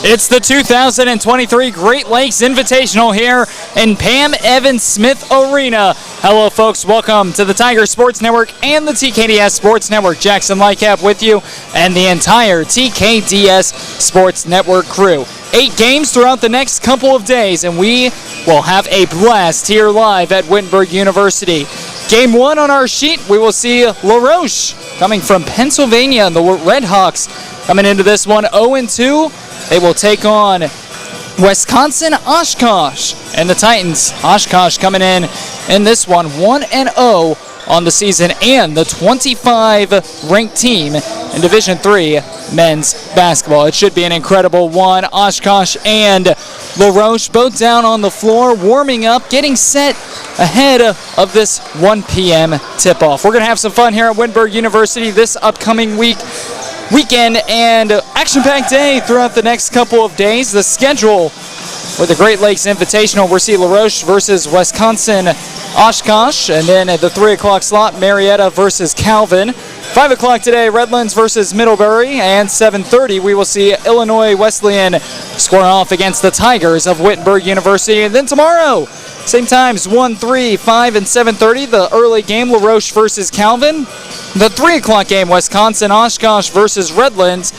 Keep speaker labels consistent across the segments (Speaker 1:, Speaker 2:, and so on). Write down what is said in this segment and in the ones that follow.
Speaker 1: It's the 2023 Great Lakes Invitational here in Pam Evans Smith Arena. Hello, folks. Welcome to the Tiger Sports Network and the TKDS Sports Network. Jackson Lycap with you and the entire TKDS Sports Network crew. 8 games throughout the next couple of days, and we will have a blast here live at Wittenberg University. Game 1 on our sheet, we will see Roche coming from Pennsylvania, and the Redhawks coming into this one 0-2. They will take on Wisconsin-Oshkosh and the Titans. Oshkosh coming in this one 1-0 on the season and the 25 ranked team in Division III men's basketball. It should be an incredible one. Oshkosh and LaRoche both down on the floor, warming up, getting set ahead of this 1 p.m. tip-off. We're going to have some fun here at Wittenberg University this upcoming weekend and action-packed day throughout the next couple of days. The schedule for the Great Lakes Invitational, we'll see LaRoche versus Wisconsin-Oshkosh, and then at the 3 o'clock slot, Marietta versus Calvin. 5 o'clock today, Redlands versus Middlebury, and 7:30 we will see Illinois Wesleyan square off against the Tigers of Wittenberg University. And then tomorrow, same times, 1, 3, 5, and 7:30, the early game, LaRoche versus Calvin. The 3 o'clock game, Wisconsin-Oshkosh versus Redlands.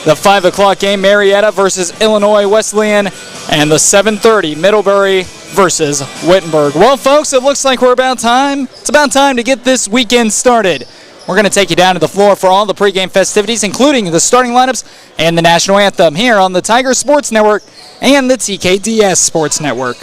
Speaker 1: The 5 o'clock game, Marietta versus Illinois Wesleyan. And the 7:30, Middlebury versus Wittenberg. Well, folks, it looks like it's about time to get this weekend started. We're going to take you down to the floor for all the pregame festivities, including the starting lineups and the national anthem here on the Tiger Sports Network and the TKDS Sports Network.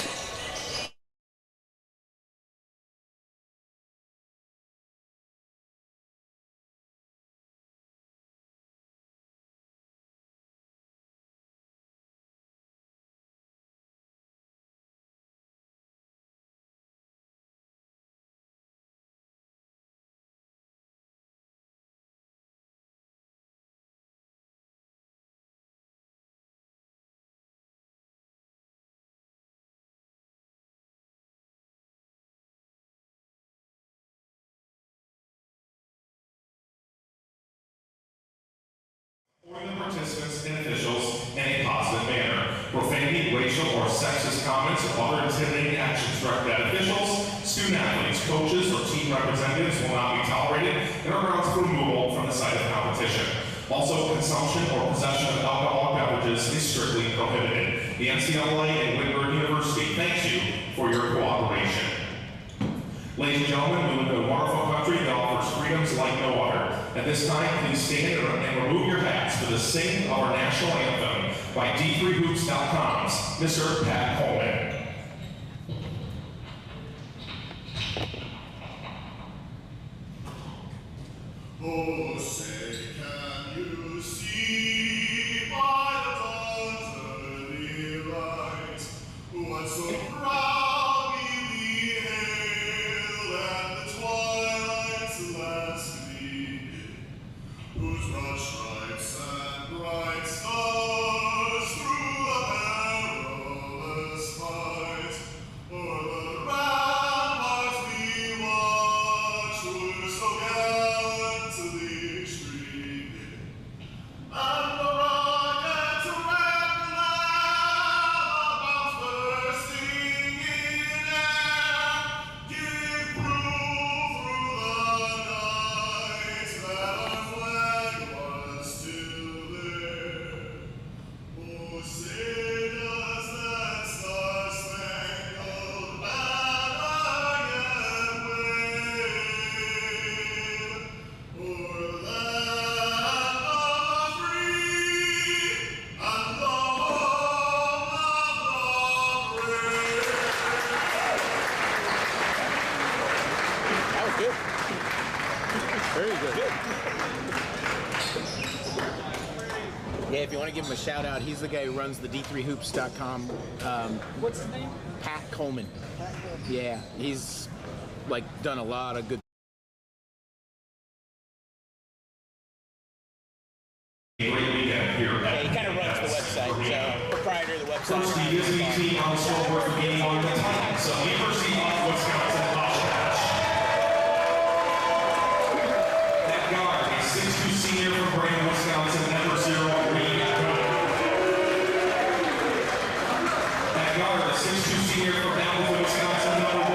Speaker 2: The participants and officials in a positive manner. Profanity, racial, or sexist comments or other intimidating actions directed at officials, student athletes, coaches, or team representatives will not be tolerated and are grounds for removal from the site of competition. Also, consumption or possession of alcoholic beverages is strictly prohibited. The NCAA and Wittenberg University thanks you for your cooperation. Ladies and gentlemen, we live in a wonderful country that offers freedoms like no other. At this time, please stand and remove your hats for the singing of our national anthem by D3Hoops.com's Mr. Pat Coleman.
Speaker 3: Oh, say, can you see by the dawn's early light what so proudly we hailed at the twilight's last gleam, whose broad stripes and bright stars through the perilous fight o'er the ramparts we watched were so gallantly streamed, and the rockets red bombs bursting in air give proof through the night that our flag was still there. Oh, say does that star-spangled banner yet wave o'er the land of the free and the home of the brave?
Speaker 4: That was good. Very good. Yeah, if you want to give him a shout out, he's the guy who runs the D3Hoops.com.
Speaker 1: What's his name?
Speaker 4: Pat Coleman. Yeah, he's like done a lot of good.
Speaker 2: A great weekend here
Speaker 4: Yeah,
Speaker 2: at
Speaker 4: he kind of runs the website, so proprietor of the website.
Speaker 2: First, the Disney team on the scoreboard for game 1 of the Titans. So, University of Wisconsin-Oshkosh. That guard, a 6'2" senior from Brandon, Wisconsin, number 0, Reed Gunn. 6'2" senior from Hamilton, Wisconsin, number 1,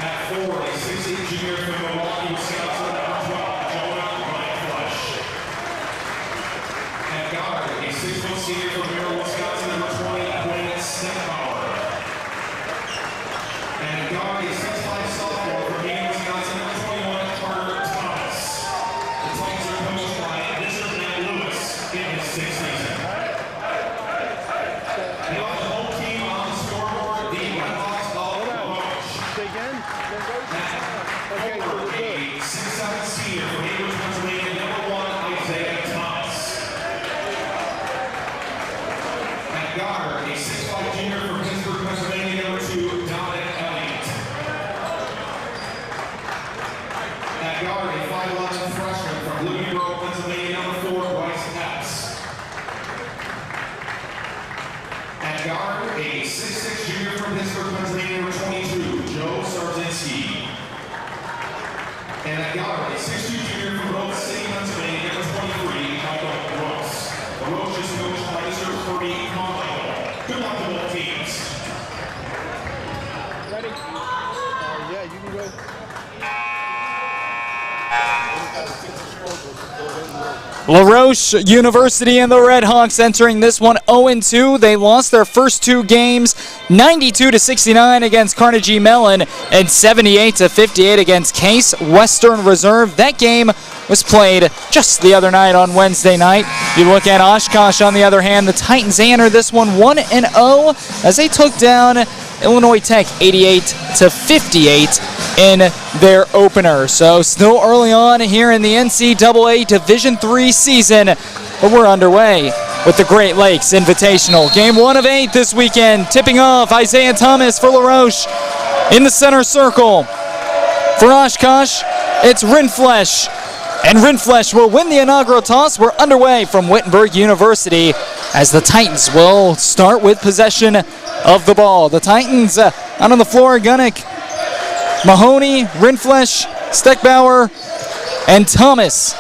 Speaker 2: at forward, a 6'8" junior from Milwaukee, Wisconsin, number 12, at guard, a 6' senior from Merrill, Wisconsin, number 20, Quinn Sneckbauer. And at guard, a 6'5" sophomore from Maine, Wisconsin, number 21, Carter Thomas. The Titans are coached by Mr. Matt Lewis in his 6th season. Now the home team on the scoreboard, the Red Hawks of Roche. At forward, a 6'7" senior from Cambridge, Pennsylvania, number 1, Isaiah Thomas. At guard, a 6'5" junior from Pittsburgh, Pennsylvania, number 2, Dominic Elliott. At guard, a 5'11" freshman from Liberty Grove, Pennsylvania, number 4, Bryce Epps. At guard, a 6'6" junior from Pittsburgh, Pennsylvania, number 22, Joe Sarzinski. And at guard, a 6'2" junior from Rose City, Pennsylvania, number 23, Michael Brooks. The Roche is coached by Mr. Kirby Carmichael. Good luck to both teams.
Speaker 5: Ready? Yeah, you can go.
Speaker 1: LaRoche University and the Red Hawks entering this one 0-2. They lost their first 2 games, 92-69 against Carnegie Mellon and 78-58 against Case Western Reserve. That game was played just the other night on Wednesday night. You look at Oshkosh on the other hand, the Titans enter this one 1-0 as they took down Illinois Tech 88-58 in their opener. So still early on here in the NCAA Division III season, but we're underway with the Great Lakes Invitational. Game 1 of 8 this weekend, tipping off Isaiah Thomas for LaRoche. In the center circle for Oshkosh, it's Rindfleisch. And Rindfleisch will win the inaugural toss. We're underway from Wittenberg University as the Titans will start with possession of the ball. The Titans out on the floor, Gunnick, Mahoney, Rindfleisch, Steckbauer, and Thomas.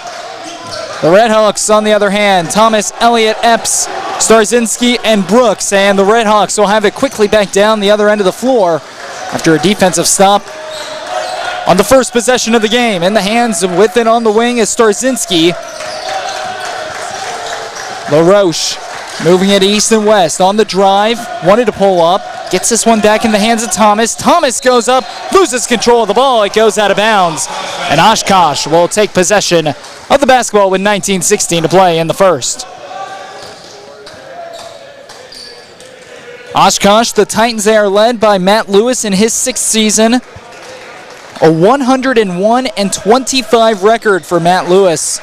Speaker 1: The Red Hawks, on the other hand, Thomas, Elliott, Epps, Starzinski, and Brooks. And the Red Hawks will have it quickly back down the other end of the floor after a defensive stop on the first possession of the game. In the hands of with it on the wing is Starzinski. LaRoche moving it east and west on the drive. Wanted to pull up. Gets this one back in the hands of Thomas. Thomas goes up, loses control of the ball. It goes out of bounds. And Oshkosh will take possession of the basketball with 19:16 to play in the first. Oshkosh, the Titans, they are led by Matt Lewis in his 6th season. A 101-25 record for Matt Lewis.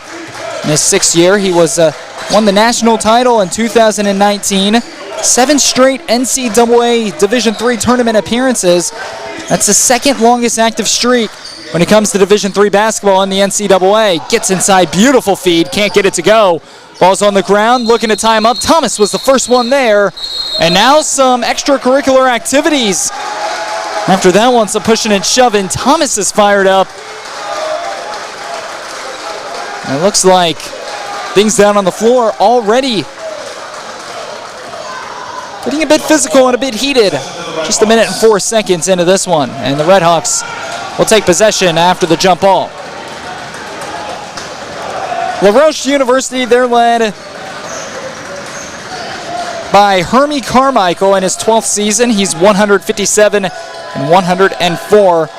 Speaker 1: In his 6th year, he won the national title in 2019. 7 straight NCAA Division III tournament appearances. That's the 2nd longest active streak when it comes to Division III basketball in the NCAA. Gets inside, beautiful feed, can't get it to go. Ball's on the ground, looking to tie him up. Thomas was the first one there. And now some extracurricular activities. After that one, some pushing and shoving. Thomas is fired up. And it looks like things down on the floor already getting a bit physical and a bit heated. Just 1 minute and 4 seconds into this one. And the Red Hawks will take possession after the jump ball. LaRoche University, they're led by Hermie Carmichael in his 12th season. He's 157 and 104.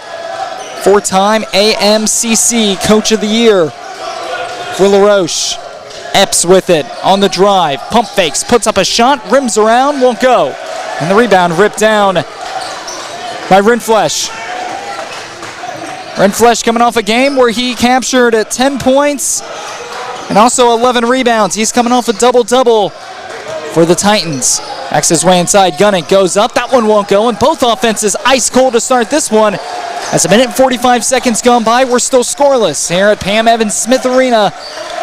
Speaker 1: 4-time AMCC Coach of the Year for LaRoche. Epps with it on the drive. Pump fakes, puts up a shot, rims around, won't go. And the rebound ripped down by Rindfleisch. Rindfleisch coming off a game where he captured 10 points and also 11 rebounds. He's coming off a double-double for the Titans. Backs his way inside. Gunnick goes up. That one won't go. And both offenses ice cold to start this one. As 1 minute and 45 seconds gone by, we're still scoreless here at Pam Evans Smith Arena.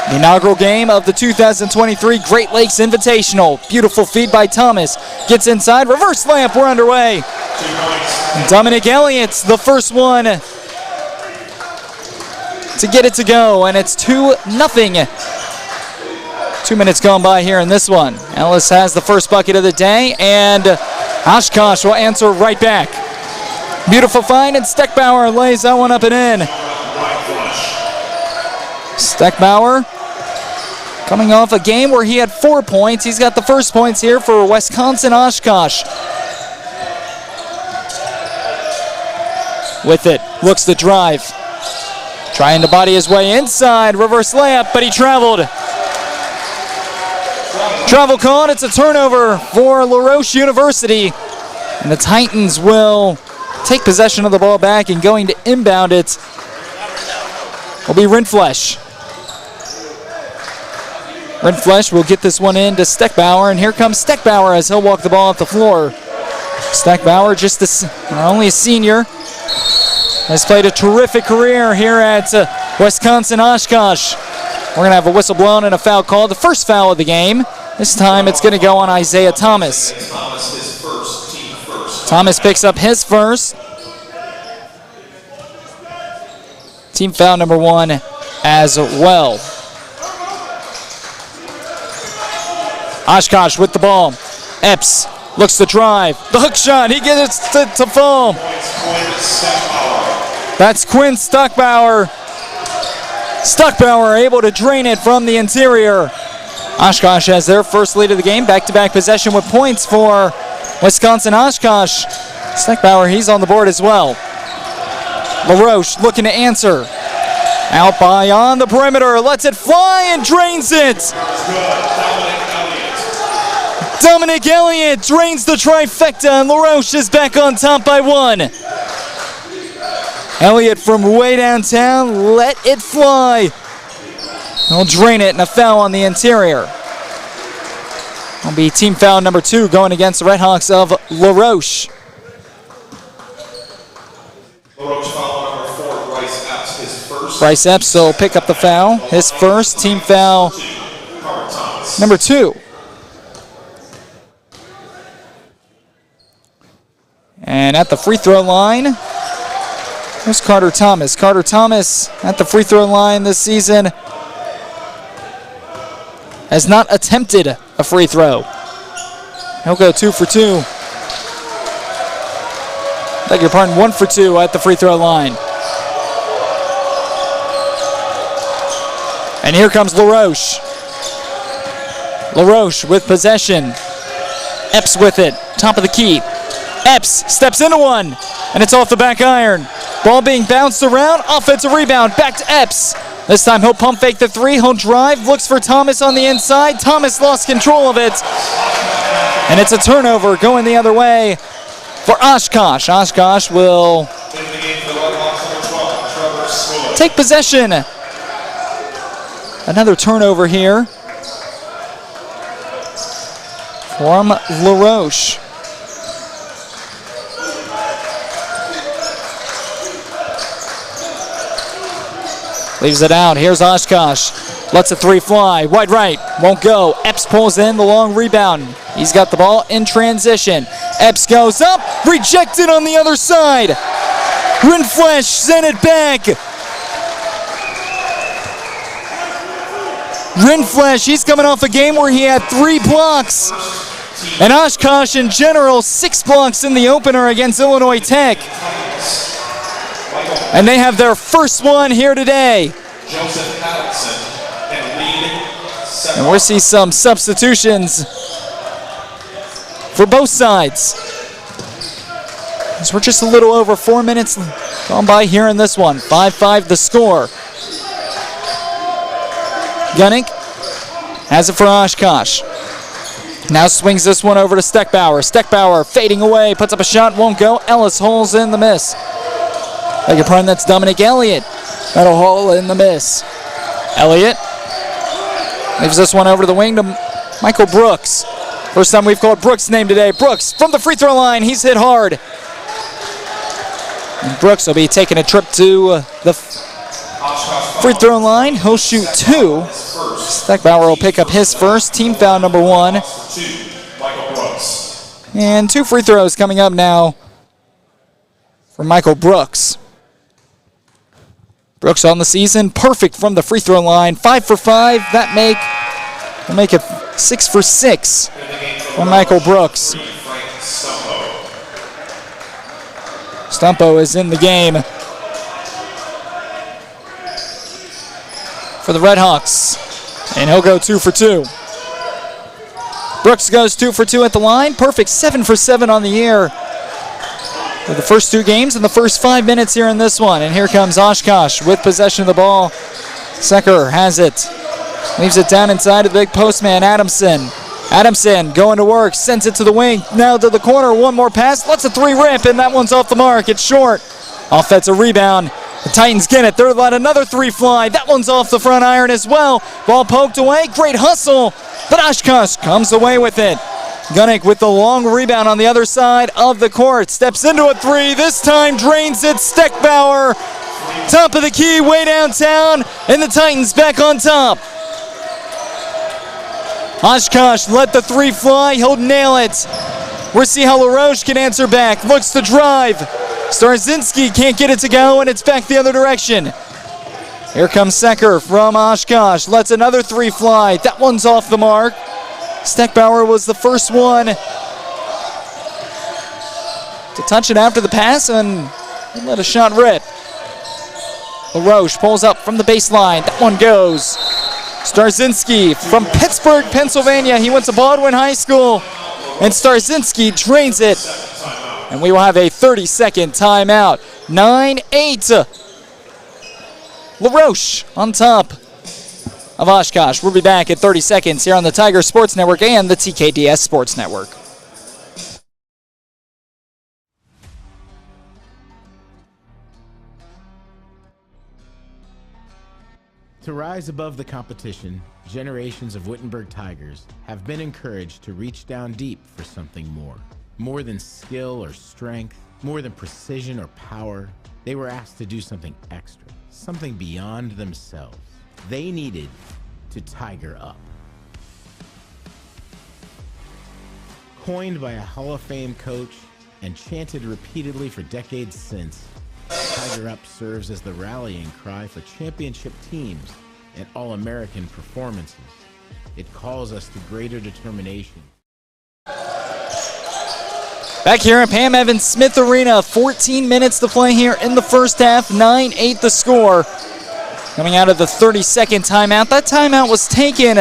Speaker 1: The inaugural game of the 2023 Great Lakes Invitational. Beautiful feed by Thomas. Gets inside. Reverse layup. We're underway. Dominic Elliott's the first one to get it to go. And it's 2-0 2 minutes gone by here in this one. Ellis has the first bucket of the day, and Oshkosh will answer right back. Beautiful find, and Steckbauer lays that one up and in. Steckbauer coming off a game where he had 4 points. He's got the first points here for Wisconsin-Oshkosh. With it, looks to drive. Trying to body his way inside, reverse layup, but he traveled. Travel called, it's a turnover for LaRoche University. And the Titans will take possession of the ball back, and going to inbound it will be Rindfleisch. Rindfleisch will get this one in to Steckbauer, and here comes Steckbauer as he'll walk the ball off the floor. Steckbauer, only a senior, has played a terrific career here at Wisconsin-Oshkosh. We're going to have a whistle blown and a foul called. The first foul of the game. This time it's going to go on Isaiah Thomas. Thomas picks up his first. Team foul number 1 as well. Oshkosh with the ball. Epps looks to drive. The hook shot. He gets it to fall. That's Quinn Steckbauer. Steckbauer able to drain it from the interior. Oshkosh has their first lead of the game. Back-to-back possession with points for Wisconsin-Oshkosh. Steckbauer, he's on the board as well. LaRoche looking to answer. Out by on the perimeter. Lets it fly and drains it. Dominic Elliott drains the trifecta, and LaRoche is back on top by 1. Elliott from way downtown, let it fly. He'll drain it, and a foul on the interior. Will be team foul number 2 going against the Redhawks of LaRoche.
Speaker 2: LaRoche foul number 4, Bryce Epps, his first.
Speaker 1: Bryce Epps will pick up the foul, his first, team foul number 2. And at the free throw line, there's Carter Thomas. Carter Thomas at the free throw line this season has not attempted a free throw. He'll go 2 for 2. Beg your pardon, 1 for 2 at the free throw line. And here comes LaRoche. LaRoche with possession. Epps with it, top of the key. Epps steps into one, and it's off the back iron. Ball being bounced around, offensive rebound, back to Epps. This time he'll pump fake the 3, he'll drive, looks for Thomas on the inside. Thomas lost control of it, and it's a turnover going the other way for Oshkosh. Oshkosh will take possession. Another turnover here from LaRoche. Leaves it out. Here's Oshkosh. Lets a 3 fly. Wide right. Won't go. Epps pulls in the long rebound. He's got the ball in transition. Epps goes up. Rejected on the other side. Rindfleisch sent it back. Rindfleisch, he's coming off a game where he had 3 blocks. And Oshkosh in general, 6 blocks in the opener against Illinois Tech. And they have their first one here today. And we'll see some substitutions for both sides. As we're just a little over 4 minutes gone by here in this one. 5-5 the score. Gunnick has it for Oshkosh. Now swings this one over to Steckbauer. Steckbauer fading away, puts up a shot, won't go. Ellis holes in the miss. Beg your pardon, that's Dominic Elliott. That'll hole in the miss. Elliott leaves this one over to the wing to Michael Brooks. First time we've called Brooks' name today. Brooks from the free throw line, he's hit hard. And Brooks will be taking a trip to the free throw line. He'll shoot 2. Steckbauer will pick up his first, team foul number 1. And 2 free throws coming up now for Michael Brooks. Brooks on the season, perfect from the free throw line. 5 for 5, that make will make it 6 for 6 for Michael Brooks. Stumpo is in the game for the Redhawks, and he'll go 2 for 2. Brooks goes 2 for 2 at the line. Perfect 7 for 7 on the year for the first 2 games and the first 5 minutes here in this one. And here comes Oshkosh with possession of the ball. Secker has it. Leaves it down inside of the big postman, Adamson. Adamson going to work, sends it to the wing, now to the corner, one more pass, lets a 3 rip, and that one's off the mark. It's short. Offensive rebound. The Titans get it. They're letting another 3 fly. That one's off the front iron as well. Ball poked away. Great hustle, but Oshkosh comes away with it. Gunnick with the long rebound on the other side of the court. Steps into a 3. This time drains it. Steckbauer, top of the key, way downtown, and the Titans back on top. Oshkosh let the 3 fly. He'll nail it. We'll see how LaRoche can answer back. Looks to drive. Starzinski can't get it to go, and it's back the other direction. Here comes Secker from Oshkosh. Lets another 3 fly. That one's off the mark. Steckbauer was the first one to touch it after the pass and let a shot rip. LaRoche pulls up from the baseline. That one goes. Starzinski from Pittsburgh, Pennsylvania. He went to Baldwin High School, and Starzinski drains it. And we will have a 30-second timeout. 9-8. LaRoche on top of Oshkosh. We'll be back in 30 seconds here on the Tiger Sports Network and the TKDS Sports Network.
Speaker 4: To rise above the competition, generations of Wittenberg Tigers have been encouraged to reach down deep for something more. More than skill or strength, more than precision or power, they were asked to do something extra, something beyond themselves. They needed to tiger up. Coined by a Hall of Fame coach and chanted repeatedly for decades since, Tiger Up serves as the rallying cry for championship teams and All-American performances. It calls us to greater determination.
Speaker 1: Back here at Pam Evans Smith Arena, 14 minutes to play here in the first half, 9-8 the score. Coming out of the 30-second timeout. That timeout was taken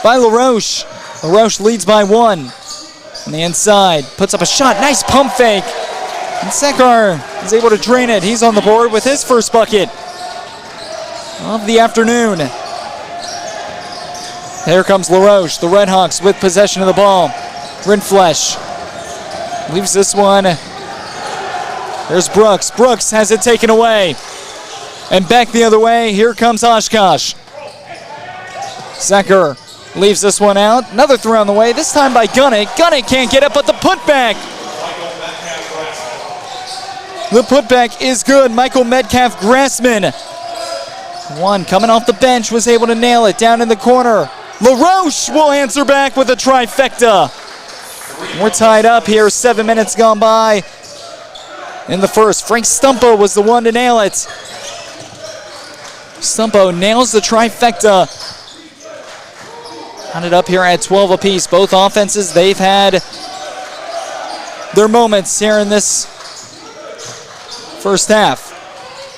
Speaker 1: by LaRoche. LaRoche leads by 1. On the inside, puts up a shot, nice pump fake. And Sekar is able to drain it. He's on the board with his first bucket of the afternoon. Here comes LaRoche, the Redhawks with possession of the ball. Rindflesh leaves this one. There's Brooks. Brooks has it taken away. And back the other way, here comes Oshkosh. Secker leaves this one out. Another three on the way, this time by Gunnick. Gunnick can't get it, but the putback. The putback is good. Michael Metcalf Grassman. One coming off the bench was able to nail it down in the corner. LaRoche will answer back with a trifecta. We're tied up here, 7 minutes gone by in the first. Frank Stumpo was the one to nail it. Stumpo nails the trifecta. Counted up here at 12 apiece. Both offenses, they've had their moments here in this first half.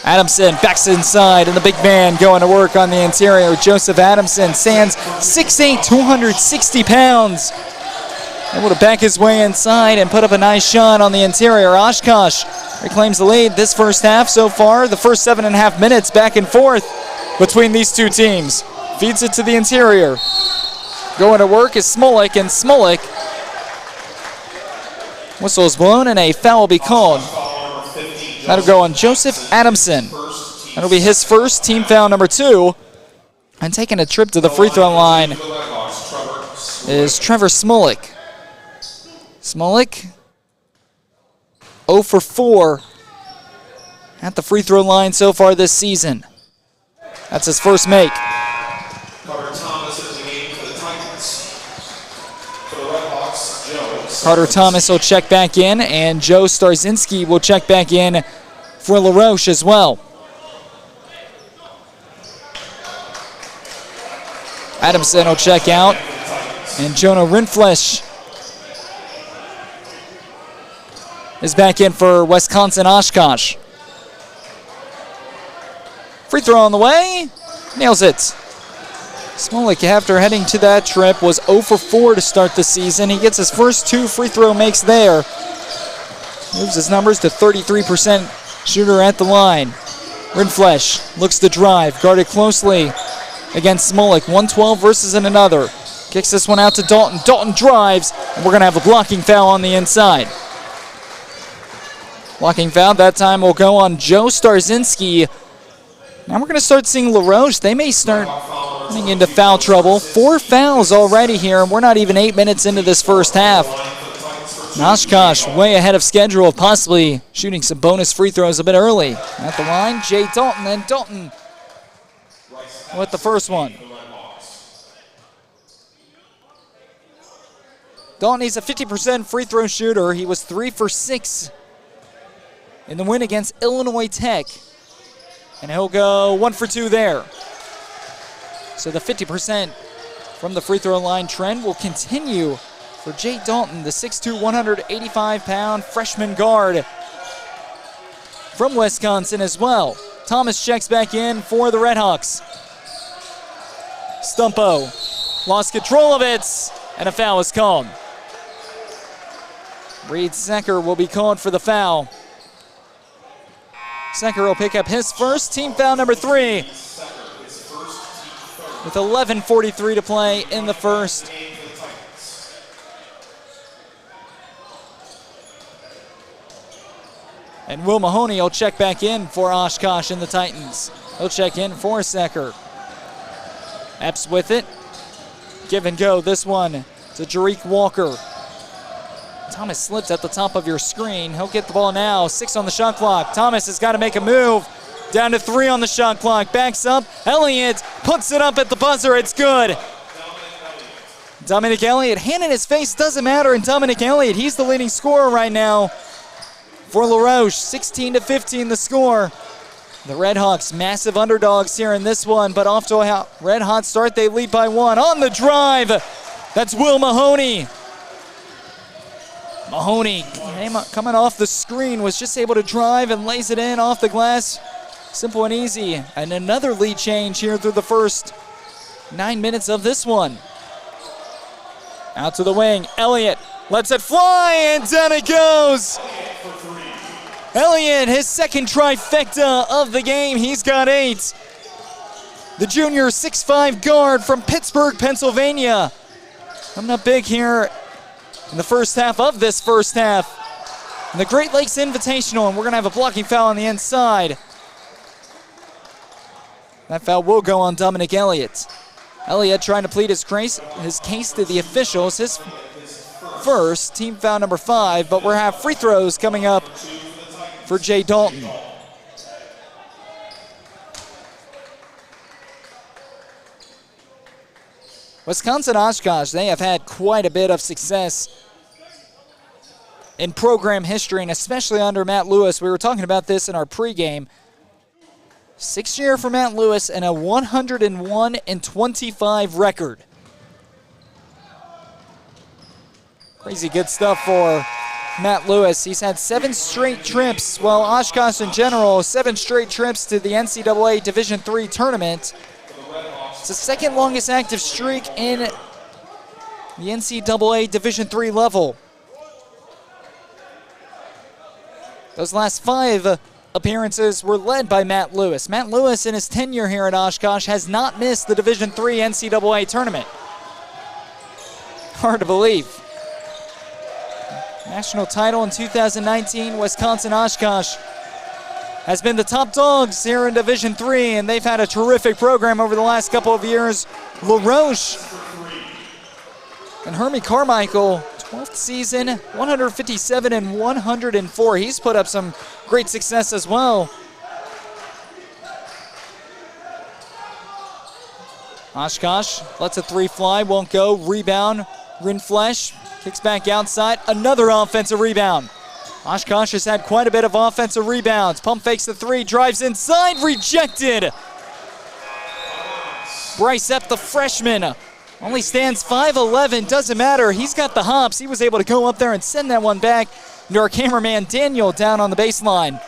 Speaker 1: Adamson backs inside, and the big man going to work on the interior. Joseph Adamson stands 6'8", 260 pounds. Able to back his way inside and put up a nice shot on the interior. Oshkosh reclaims the lead this first half so far. The first 7.5 minutes back and forth between these two teams. Feeds it to the interior. Going to work is Smolik, and Smolik. Whistle is blown and a foul will be called. That'll go on Joseph Adamson. That'll be his first, team foul number 2. And taking a trip to the free throw line is Trevor Smolik. Smolik 0 for 4 at the free throw line so far this season. That's his first make. Carter Thomas will check back in, and Joe Starzinski will check back in for LaRoche as well. Adamson will check out. And Jonah Rindfleisch is back in for Wisconsin-Oshkosh. Free throw on the way. Nails it. Smolik, after heading to that trip, was 0 for 4 to start the season. He gets his first 2 free throw makes there. Moves his numbers to 33% shooter at the line. Rindfleisch looks to drive, guarded closely against Smolik. 112 versus another. Kicks this one out to Dalton. Dalton drives, and we're going to have a blocking foul on the inside. Blocking foul that time will go on Joe Starzinski. Now we're going to start seeing LaRoche. They may start getting into foul trouble. 4 fouls already here, and we're not even 8 minutes into this first half. Oshkosh way ahead of schedule, possibly shooting some bonus free throws a bit early. At the line, Jay Dalton, and Dalton with the first one. Dalton is a 50% free throw shooter. He was 3 for 6 in the win against Illinois Tech. And he'll go 1 for 2 there. So the 50% from the free throw line trend will continue for Jay Dalton, the 6'2", 185-pound freshman guard from Wisconsin as well. Thomas checks back in for the Redhawks. Stumpo lost control of it, and a foul is called. Reed Secker will be called for the foul. Secker will pick up his first team foul number 3 with 11:43 to play in the first. And Will Mahoney will check back in for Oshkosh and the Titans. He'll check in for Secker. Epps with it. Give and go this one to Jarique Walker. Thomas slips at the top of your screen. He'll get the ball now. 6 on the shot clock. Thomas has got to make a move. Down to 3 on the shot clock. Backs up. Elliott puts it up at the buzzer. It's good. Dominic Elliott, hand in his face, doesn't matter. And Dominic Elliott, he's the leading scorer right now for LaRoche. 16-15 the score. The Redhawks, massive underdogs here in this one, but off to a red hot start. They lead by 1. On the drive, that's Will Mahoney. Mahoney coming off the screen was just able to drive and lays it in off the glass. Simple and easy. And another lead change here through the first 9 minutes of this one. Out to the wing. Elliott lets it fly, and down it goes. Elliott, his second trifecta of the game. He's got 8. The junior 6'5" guard from Pittsburgh, Pennsylvania. Coming up big here in the first half of this first half. In the Great Lakes Invitational, and we're going to have a blocking foul on the inside. That foul will go on Dominic Elliott. Elliott trying to plead his case to the officials. His first, team foul number 5, but we'll have free throws coming up for Jay Dalton. Wisconsin-Oshkosh, they have had quite a bit of success in program history, and especially under Matt Lewis. We were talking about this in our pregame. 6th year for Matt Lewis and a 101-25 record. Crazy good stuff for Matt Lewis. He's had 7 straight trips, well, Oshkosh in general, 7 straight trips to the NCAA Division III tournament. It's the second longest active streak in the NCAA Division III level. Those last 5 appearances were led by Matt Lewis. Matt Lewis, in his tenure here at Oshkosh, has not missed the Division III NCAA tournament. Hard to believe. National title in 2019, Wisconsin-Oshkosh has been the top dogs here in Division III, and they've had a terrific program over the last couple of years. LaRoche and Hermie Carmichael, 12th season, 157 and 104. He's put up some great success as well. Oshkosh lets a 3 fly, won't go. Rebound, Rindfleisch kicks back outside. Another offensive rebound. Oshkosh has had quite a bit of offensive rebounds. Pump fakes the 3, drives inside, rejected. Bryce Epp, the freshman, Only stands 5'11", doesn't matter. He's got the hops. He was able to go up there and send that one back into our cameraman Daniel down on the baseline.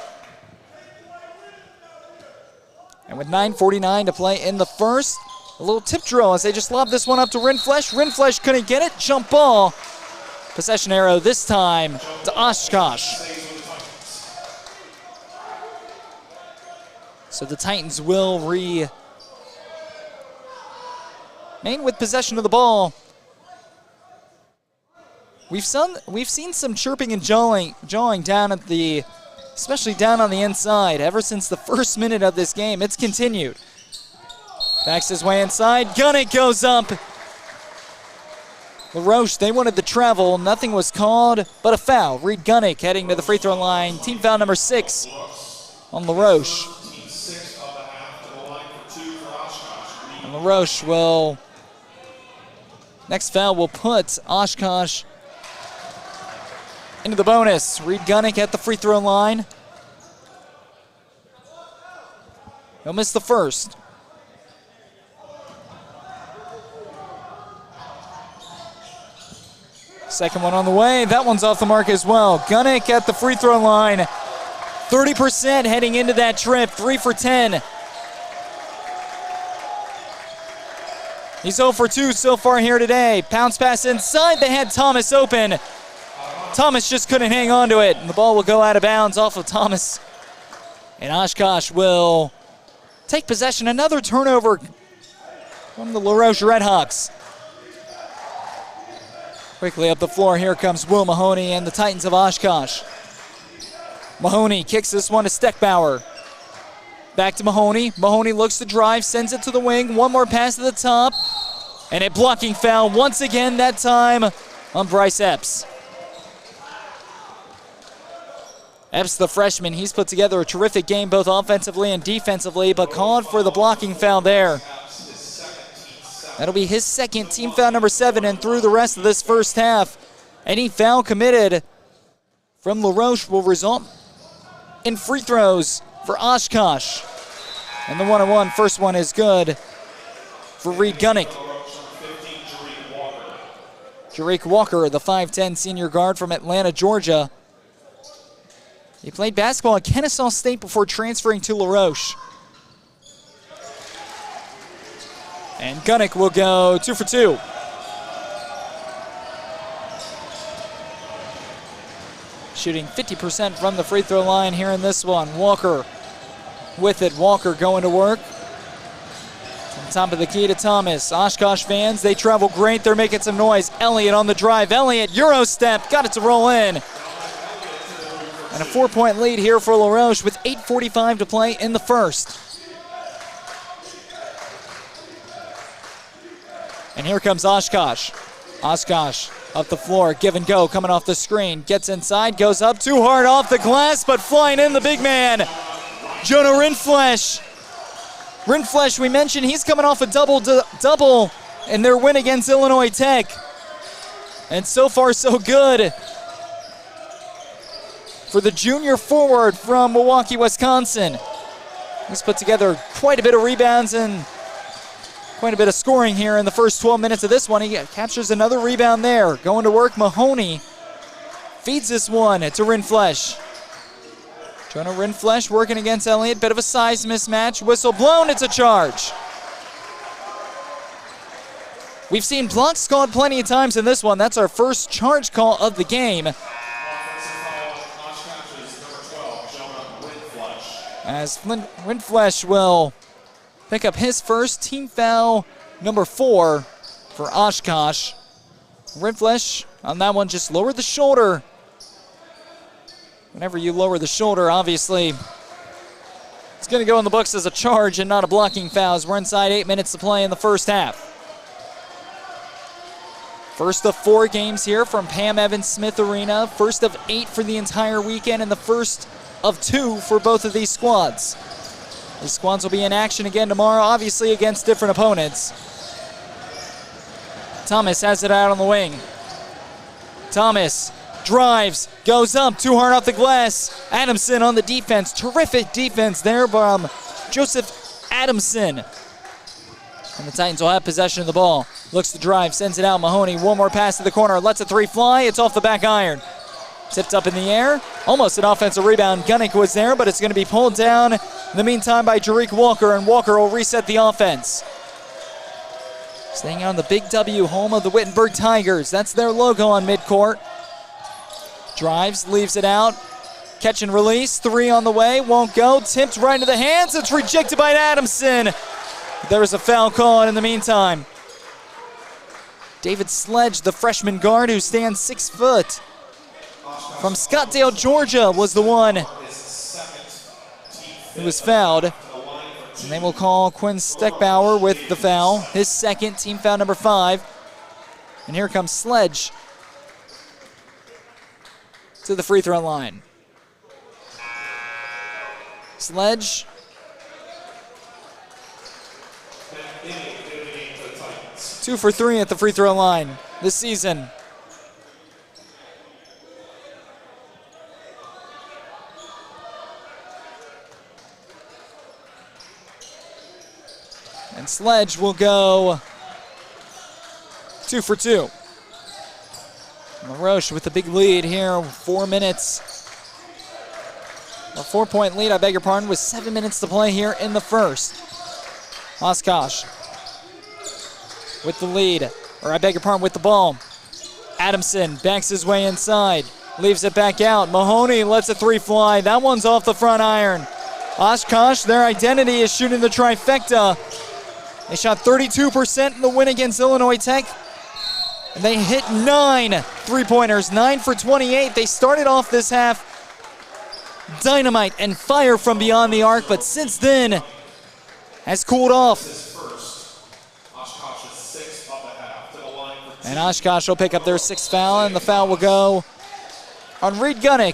Speaker 1: And with 9:49 to play in the first, a little tip drill as they just lob this one up to Rindfleisch. Rindfleisch couldn't get it. Jump ball. Possession arrow this time to Oshkosh. So the Titans will remain with possession of the ball. We've seen some chirping and jawing down at especially down on the inside ever since the first minute of this game. It's continued. Backs his way inside. Gunnick goes up. LaRoche, they wanted the travel. Nothing was called but a foul. Reed Gunnick heading to the free throw line. Team foul number 6 on LaRoche. And LaRoche will, next foul will put Oshkosh into the bonus. Reed Gunnick at the free throw line. He'll miss the first. Second one on the way. That one's off the mark as well. Gunnick at the free throw line. 30% heading into that trip. 3 for 10. He's 0 for 2 so far here today. Bounce pass inside. They had Thomas open. Thomas just couldn't hang on to it. And the ball will go out of bounds off of Thomas. And Oshkosh will take possession. Another turnover from the LaRoche Redhawks. Quickly up the floor, here comes Will Mahoney and the Titans of Oshkosh. Mahoney kicks this one to Steckbauer. Back to Mahoney. Mahoney looks to drive, sends it to the wing. One more pass to the top. And a blocking foul once again, that time on Bryce Epps. Epps, the freshman, he's put together a terrific game both offensively and defensively, but called for the blocking foul there. That'll be his second, team foul number 7, and through the rest of this first half, any foul committed from LaRoche will result in free throws for Oshkosh. And the 1-on-1, first one is good for Reed Gunnick. Jarique Walker, the 5'10 senior guard from Atlanta, Georgia. He played basketball at Kennesaw State before transferring to LaRoche. And Gunnick will go 2 for 2. Shooting 50% from the free throw line here in this one. Walker with it. Walker going to work. On top of the key to Thomas. Oshkosh fans, they travel great. They're making some noise. Elliott on the drive. Elliott, Euro step. Got it to roll in. And a 4-point lead here for LaRoche with 8:45 to play in the first. And here comes Oshkosh. Oshkosh up the floor, give and go, coming off the screen. Gets inside, goes up, too hard off the glass, but flying in the big man. Jonah Rindfleisch. Rindfleisch, we mentioned, he's coming off a double in their win against Illinois Tech. And so far, so good for the junior forward from Milwaukee, Wisconsin. He's put together quite a bit of rebounds and quite a bit of scoring here in the first 12 minutes of this one. He captures another rebound there. Going to work, Mahoney feeds this one to Rindfleisch. Jonah Rindfleisch working against Elliott. Bit of a size mismatch. Whistle blown, it's a charge. We've seen blocks called plenty of times in this one. That's our first charge call of the game. As Rindfleisch will pick up his first, team foul number 4 for Oshkosh. Rindfleisch on that one just lowered the shoulder. Whenever you lower the shoulder, obviously, it's going to go in the books as a charge and not a blocking foul as we're inside 8 minutes to play in the first half. First of 4 games here from Pam Evans Smith Arena. First of 8 for the entire weekend and the first of 2 for both of these squads. These squads will be in action again tomorrow, obviously against different opponents. Thomas has it out on the wing. Thomas drives, goes up, too hard off the glass. Adamson on the defense. Terrific defense there from Joseph Adamson. And the Titans will have possession of the ball. Looks to drive, sends it out. Mahoney, one more pass to the corner, lets a three fly. It's off the back iron. Tipped up in the air. Almost an offensive rebound. Gunnick was there, but it's going to be pulled down in the meantime by Jariq Walker, and Walker will reset the offense. Staying on the Big W, home of the Wittenberg Tigers. That's their logo on midcourt. Drives, leaves it out. Catch and release. Three on the way. Won't go. Tipped right into the hands. It's rejected by Adamson. There is a foul call in the meantime. David Sledge, the freshman guard who stands 6 foot. From Scottsdale, Georgia, was the one who was fouled. And they will call Quinn Steckbauer with the foul, his second, team foul number 5. And here comes Sledge to the free throw line. Sledge. Two for 3 at the free throw line this season. And Sledge will go 2 for 2. Roche with the big lead here, 4 minutes. A 4-point lead, I beg your pardon, with 7 minutes to play here in the first. Oshkosh with the lead, or I beg your pardon, with the ball. Adamson backs his way inside, leaves it back out. Mahoney lets a three fly. That one's off the front iron. Oshkosh, their identity is shooting the trifecta. They shot 32% in the win against Illinois Tech. And they hit 9 3-pointers, 9 for 28. They started off this half dynamite and fire from beyond the arc, but since then has cooled off. And Oshkosh will pick up their 6th foul, and the foul will go on Reed Gunnick.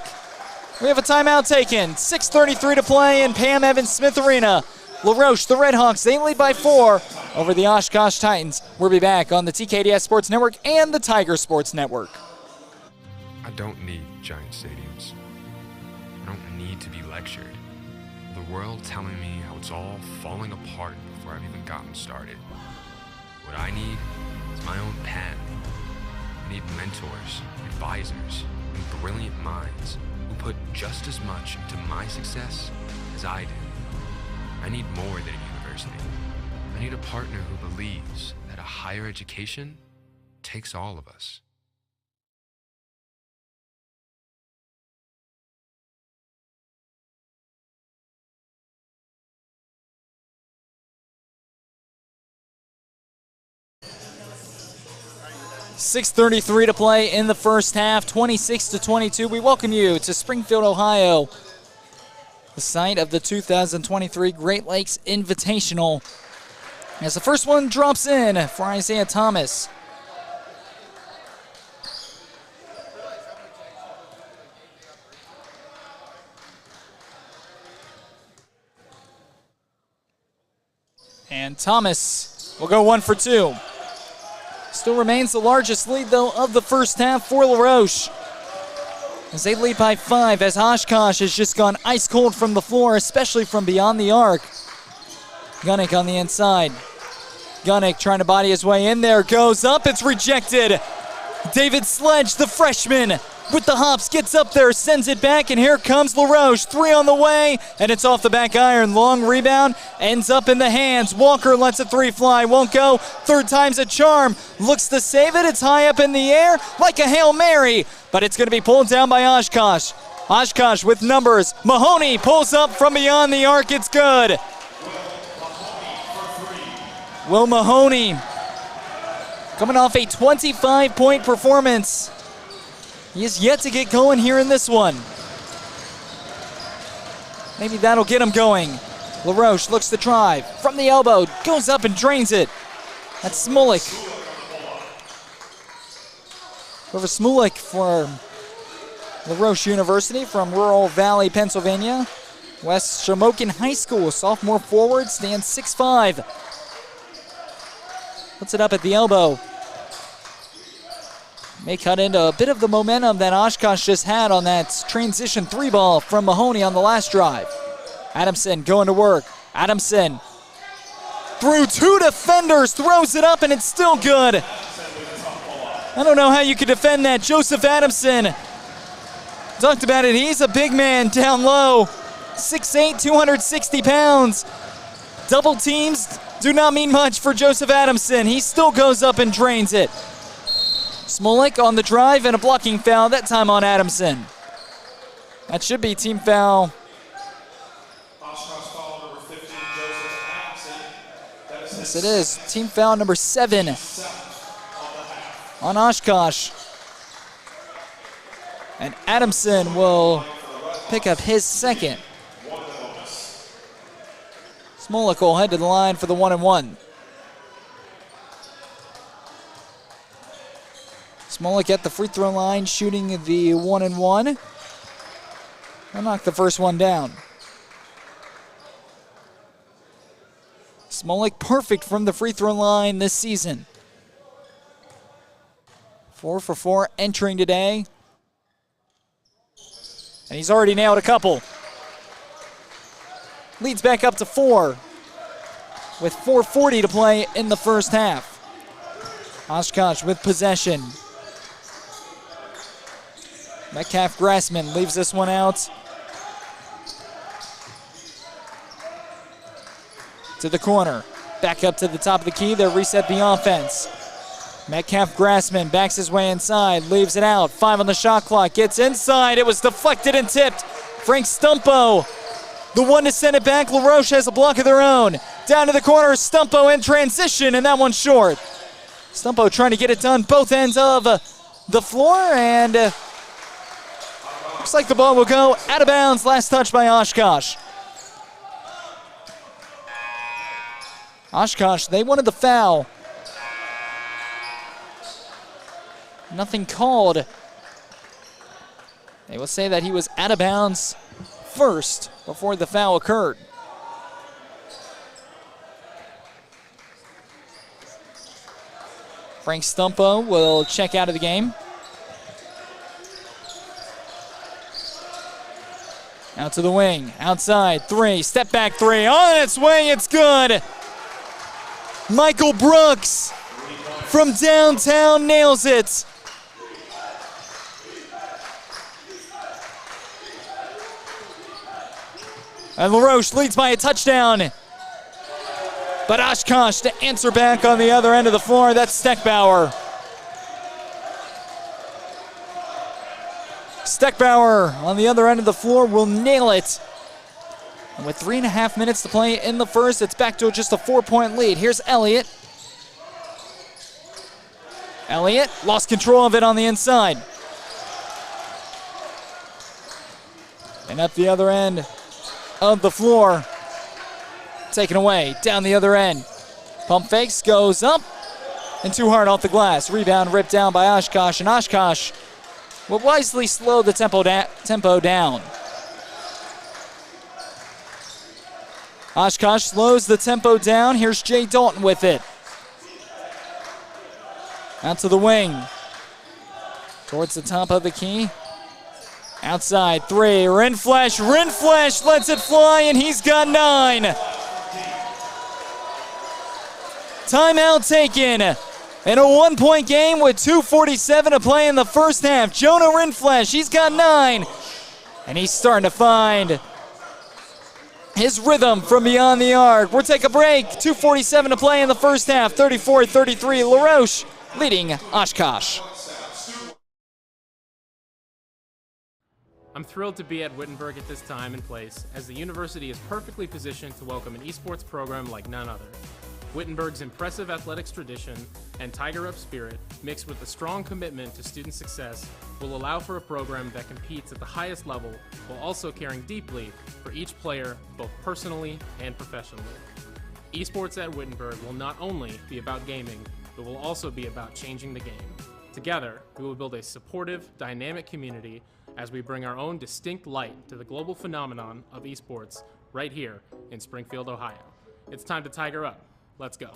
Speaker 1: We have a timeout taken. 6:33 to play in Pam Evans Smith Arena. LaRoche, the Redhawks, they lead by 4 over the Oshkosh Titans. We'll be back on the TKDS Sports Network and the Tiger Sports Network.
Speaker 6: I don't need giant stadiums. I don't need to be lectured. The world telling me how it's all falling apart before I've even gotten started. What I need is my own path. I need mentors, advisors, and brilliant minds who put just as much into my success as I do. I need more than a university. I need a partner who believes that a higher education takes all of us.
Speaker 1: .633 to play in the first half, 26-22. We welcome you to Springfield, Ohio, the site of the 2023 Great Lakes Invitational. As the first one drops in for Isaiah Thomas. And Thomas will go 1 for 2. Still remains the largest lead, though, of the first half for LaRoche, as they lead by 5, as Oshkosh has just gone ice cold from the floor, especially from beyond the arc. Gunnick on the inside. Gunnick trying to body his way in there, goes up, it's rejected. David Sledge, the freshman, with the hops, gets up there, sends it back, and here comes LaRoche. 3 on the way, and it's off the back iron. Long rebound, ends up in the hands. Walker lets a 3 fly, won't go. Third time's a charm. Looks to save it, it's high up in the air, like a Hail Mary, but it's going to be pulled down by Oshkosh. Oshkosh with numbers. Mahoney pulls up from beyond the arc, it's good. Will Mahoney, coming off a 25-point performance. He is yet to get going here in this one. Maybe that'll get him going. LaRoche looks to drive from the elbow, goes up and drains it. That's Smulik. Over Smulik for LaRoche University from Rural Valley, Pennsylvania. West Shamokin High School, sophomore forward, stands 6'5". Puts it up at the elbow. May cut into a bit of the momentum that Oshkosh just had on that transition 3 ball from Mahoney on the last drive. Adamson going to work. Adamson through 2 defenders, throws it up, and it's still good. I don't know how you could defend that. Joseph Adamson talked about it. He's a big man down low. 6'8", 260 pounds. Double teams do not mean much for Joseph Adamson. He still goes up and drains it. Smolik on the drive and a blocking foul, that time on Adamson. That should be team foul. Yes, it is. Team foul number 7 on Oshkosh. And Adamson will pick up his second. Smolik will head to the line for the 1-and-1. Smolik at the free throw line, shooting the 1-and-1. He'll knock the first one down. Smolik perfect from the free throw line this season. 4 for 4 entering today. And he's already nailed a couple. Leads back up to 4 with 4:40 to play in the first half. Oshkosh with possession. Metcalf Grassman leaves this one out. To the corner. Back up to the top of the key. They'll reset the offense. Metcalf Grassman backs his way inside. Leaves it out. 5 on the shot clock. Gets inside. It was deflected and tipped. Frank Stumpo, the one to send it back. LaRoche has a block of their own. Down to the corner. Stumpo in transition, and that one's short. Stumpo trying to get it done both ends of the floor, and looks like the ball will go out of bounds. Last touch by Oshkosh. Oshkosh, they wanted the foul. Nothing called. They will say that he was out of bounds first before the foul occurred. Frank Stumpo will check out of the game. Out to the wing, outside, 3, step back 3, on its way, it's good. Michael Brooks from downtown nails it. And LaRoche leads by a touchdown. But Oshkosh to answer back on the other end of the floor, that's Steckbauer. Steckbauer on the other end of the floor will nail it. And with 3.5 minutes to play in the first, it's back to just a 4-point lead. Here's Elliott. Elliott lost control of it on the inside. And up the other end of the floor. Taken away, down the other end. Pump fakes, goes up, and too hard off the glass. Rebound ripped down by Oshkosh, and Oshkosh will wisely slow the tempo down. Oshkosh slows the tempo down. Here's Jay Dalton with it. Out to the wing. Towards the top of the key. Outside, 3, Rindfleisch lets it fly, and he's got 9. Timeout taken. In a 1-point game with 2:47 to play in the first half. Jonah Rindfleisch, he's got 9. And he's starting to find his rhythm from beyond the arc. We'll take a break. 2:47 to play in the first half. 34-33, LaRoche leading Oshkosh.
Speaker 7: I'm thrilled to be at Wittenberg at this time and place, as the university is perfectly positioned to welcome an esports program like none other. Wittenberg's impressive athletics tradition and Tiger Up spirit, mixed with a strong commitment to student success, will allow for a program that competes at the highest level while also caring deeply for each player, both personally and professionally. Esports at Wittenberg will not only be about gaming, but will also be about changing the game. Together, we will build a supportive, dynamic community as we bring our own distinct light to the global phenomenon of esports right here in Springfield, Ohio. It's time to Tiger Up. Let's go.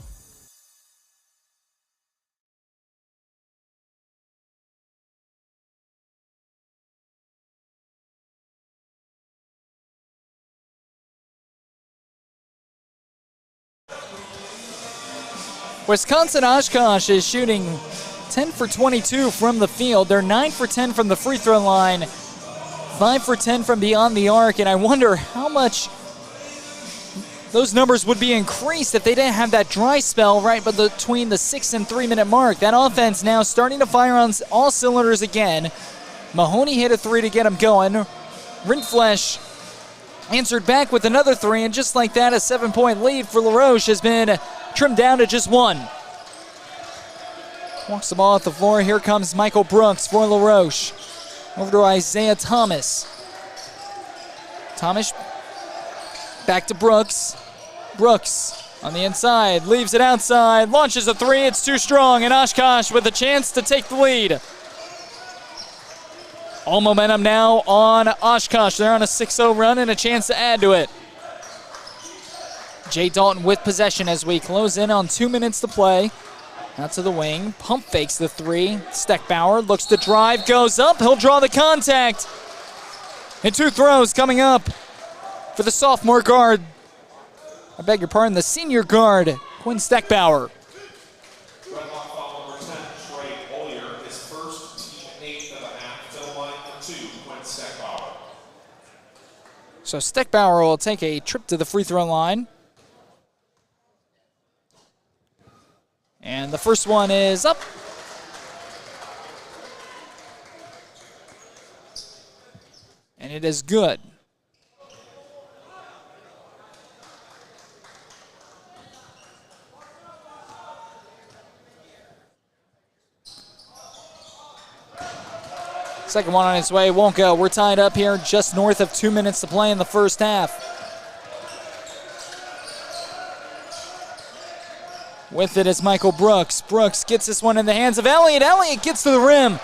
Speaker 1: Wisconsin-Oshkosh is shooting 10 for 22 from the field. They're 9 for 10 from the free throw line, 5 for 10 from beyond the arc, and I wonder how much those numbers would be increased if they didn't have that dry spell right between the 6 and 3 minute mark. That offense now starting to fire on all cylinders again. Mahoney hit a 3 to get him going. Rindfleisch answered back with another 3, and just like that, a 7-point lead for LaRoche has been trimmed down to just 1. Walks the ball off the floor. Here comes Michael Brooks for LaRoche. Over to Isaiah Thomas. Thomas back to Brooks. Brooks on the inside, leaves it outside, launches a 3. It's too strong, and Oshkosh with a chance to take the lead. All momentum now on Oshkosh. They're on a 6-0 run and a chance to add to it. Jay Dalton with possession as we close in on 2 minutes to play. Out to the wing, pump fakes the 3. Steckbauer looks to drive, goes up, he'll draw the contact. And 2 throws coming up for the sophomore guard. I beg your pardon, the senior guard, Quinn Steckbauer.
Speaker 2: Red Hawk foul number 10, Trey Ollier, his first, team 8th of the half, fill line for 2, Quinn Steckbauer.
Speaker 1: So Steckbauer will take a trip to the free throw line. And the first one is up. And it is good. Second one on its way, won't go. We're tied up here just north of 2 minutes to play in the first half. With it is Michael Brooks. Brooks gets this one in the hands of Elliott. Elliott gets to the rim.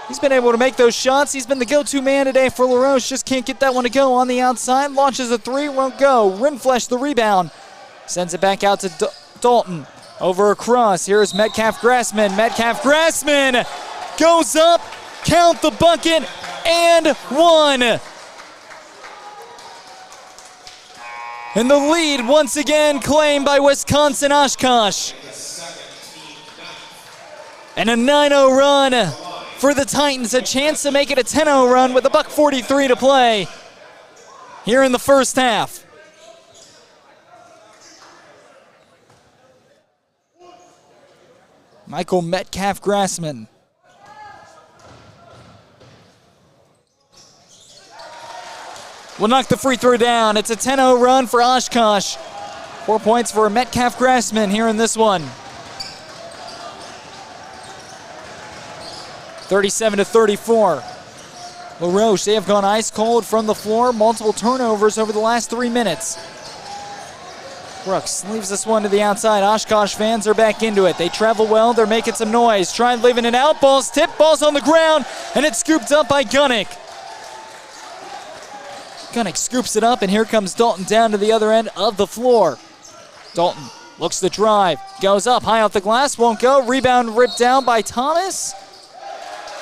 Speaker 1: He's been able to make those shots. He's been the go-to man today for LaRoche. Just can't get that one to go on the outside. Launches a 3, won't go. Rindfleisch the rebound. Sends it back out to Dalton. Over across. Here's Metcalf Grassman. Metcalf Grassman goes up. Count the bucket, and 1. And the lead once again claimed by Wisconsin-Oshkosh. And a 9-0 run for the Titans, a chance to make it a 10-0 run with a $1:43 to play here in the first half. Michael Metcalf Grassman. Will knock the free throw down. It's a 10-0 run for Oshkosh. 4 points for Metcalf Grassman here in this one. 37-34. LaRoche, they have gone ice cold from the floor. Multiple turnovers over the last 3 minutes. Brooks leaves this one to the outside. Oshkosh fans are back into it. They travel well. They're making some noise. Trying leaving it out. Ball's tipped. Ball's on the ground. And it's scooped up by Gunnick. Gunnick scoops it up, and here comes Dalton down to the other end of the floor. Dalton looks to drive, goes up high off the glass, won't go. Rebound ripped down by Thomas,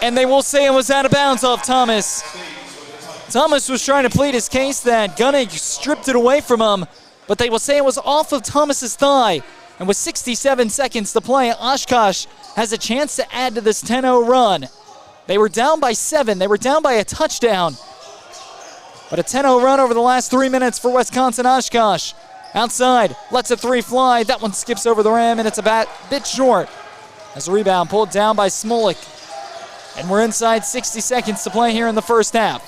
Speaker 1: and they will say it was out of bounds off Thomas. Thomas was trying to plead his case that Gunnick stripped it away from him, but they will say it was off of Thomas's thigh. And with 67 seconds to play, Oshkosh has a chance to add to this 10-0 run. They were down by 7. They were down by a touchdown. But a 10-0 run over the last 3 minutes for Wisconsin-Oshkosh. Outside, lets a 3 fly. That one skips over the rim, and it's a bit short. As a rebound pulled down by Smolik. And we're inside 60 seconds to play here in the first half.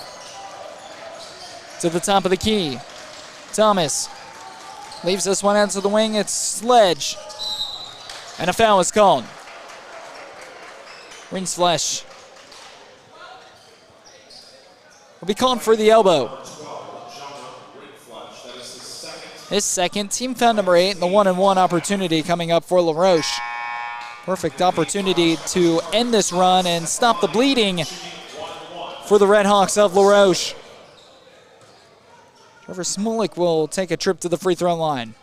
Speaker 1: To the top of the key. Thomas leaves this one out to the wing. It's Sledge. And a foul is called. Rindfleisch will be called for the elbow. His second, team foul number 8, and the 1-and-1 opportunity coming up for LaRoche. Perfect opportunity to end this run and stop the bleeding for the Red Hawks of LaRoche. Trevor Smolik will take a trip to the free throw line.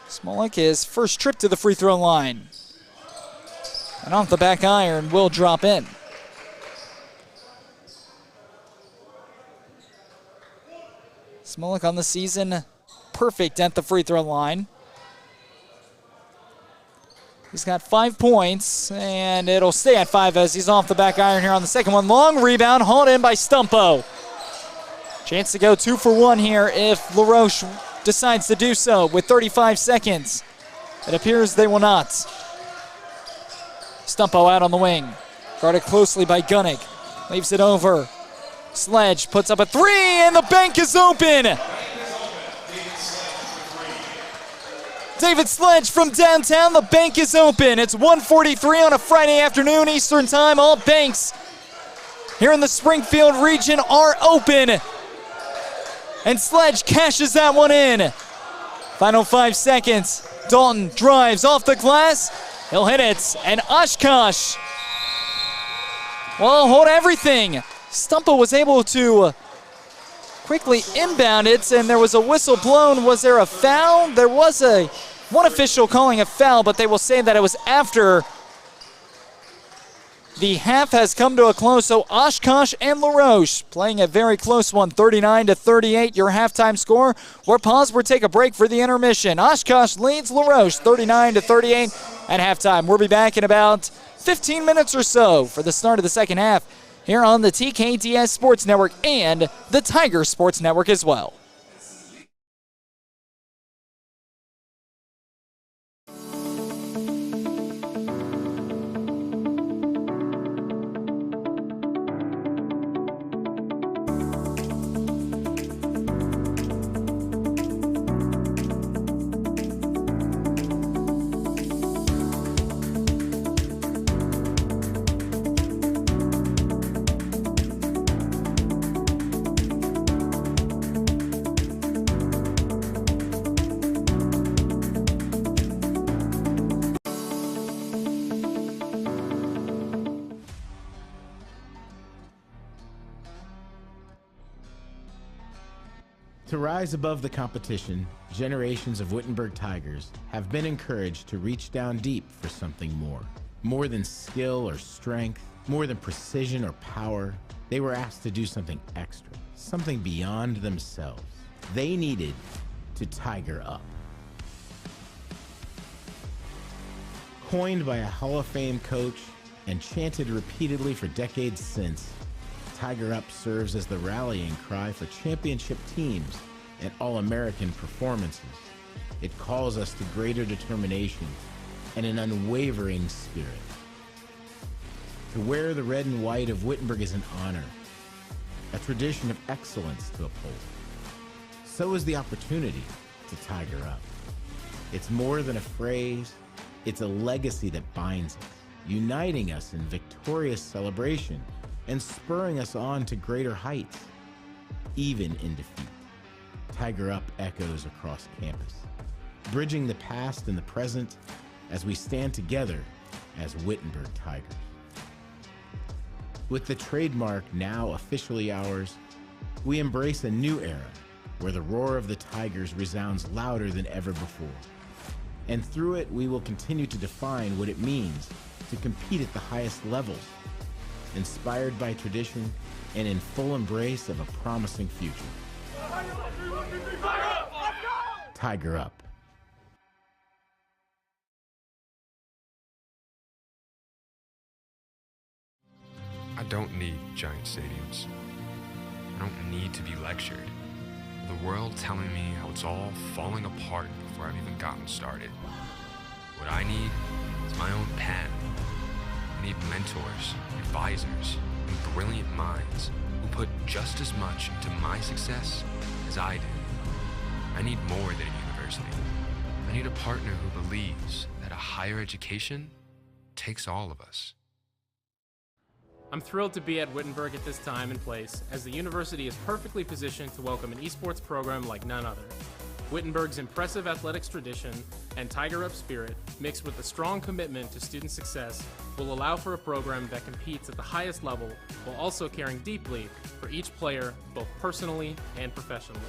Speaker 1: Smolik, his first trip to the free throw line. And off the back iron will drop in. Smolik on the season, perfect at the free throw line. He's got 5 points, and it'll stay at 5 as he's off the back iron here on the second one. Long rebound, hauled in by Stumpo. Chance to go 2 for 1 here if LaRoche decides to do so with 35 seconds. It appears they will not. Stumpo out on the wing. Guarded closely by Gunnick. Leaves it over. Sledge puts up a 3, and the bank is open. David Sledge from downtown. The bank is open. It's 1:43 on a Friday afternoon Eastern time. All banks here in the Springfield region are open. And Sledge cashes that one in. Final 5 seconds. Dalton drives off the glass. He'll hit it. And Oshkosh will hold everything. Stumpo was able to quickly inbound it, and there was a whistle blown. Was there a foul? There was one official calling a foul, but they will say that it was after the half has come to a close. So Oshkosh and LaRoche playing a very close one, 39-38, your halftime score. We're paused. We'll take a break for the intermission. Oshkosh leads LaRoche 39-38 at halftime. We'll be back in about 15 minutes or so for the start of the second half here on the TKDS Sports Network and the Tiger Sports Network as well.
Speaker 4: To rise above the competition, generations of Wittenberg Tigers have been encouraged to reach down deep for something more. More than skill or strength, more than precision or power, they were asked to do something extra, something beyond themselves. They needed to tiger up. Coined by a Hall of Fame coach and chanted repeatedly for decades since, Tiger Up serves as the rallying cry for championship teams and All-American performances. It calls us to greater determination and an unwavering spirit. To wear the red and white of Wittenberg is an honor, a tradition of excellence to uphold. So is the opportunity to Tiger Up. It's more than a phrase, it's a legacy that binds us, uniting us in victorious celebration and spurring us on to greater heights, even in defeat. Tiger Up echoes across campus, bridging the past and the present as we stand together as Wittenberg Tigers. With the trademark now officially ours, we embrace a new era where the roar of the Tigers resounds louder than ever before. And through it, we will continue to define what it means to compete at the highest levels, inspired by tradition and in full embrace of a promising future. Tiger Up.
Speaker 6: I don't need giant stadiums. I don't need to be lectured. The world telling me how it's all falling apart before I've even gotten started. What I need is my own path. I need mentors, advisors, and brilliant minds who put just as much into my success as I do. I need more than a university. I need a partner who believes that a higher education takes all of us.
Speaker 7: I'm thrilled to be at Wittenberg at this time and place, as the university is perfectly positioned to welcome an esports program like none other. Wittenberg's impressive athletics tradition and Tiger Up spirit, mixed with a strong commitment to student success, will allow for a program that competes at the highest level while also caring deeply for each player, both personally and professionally.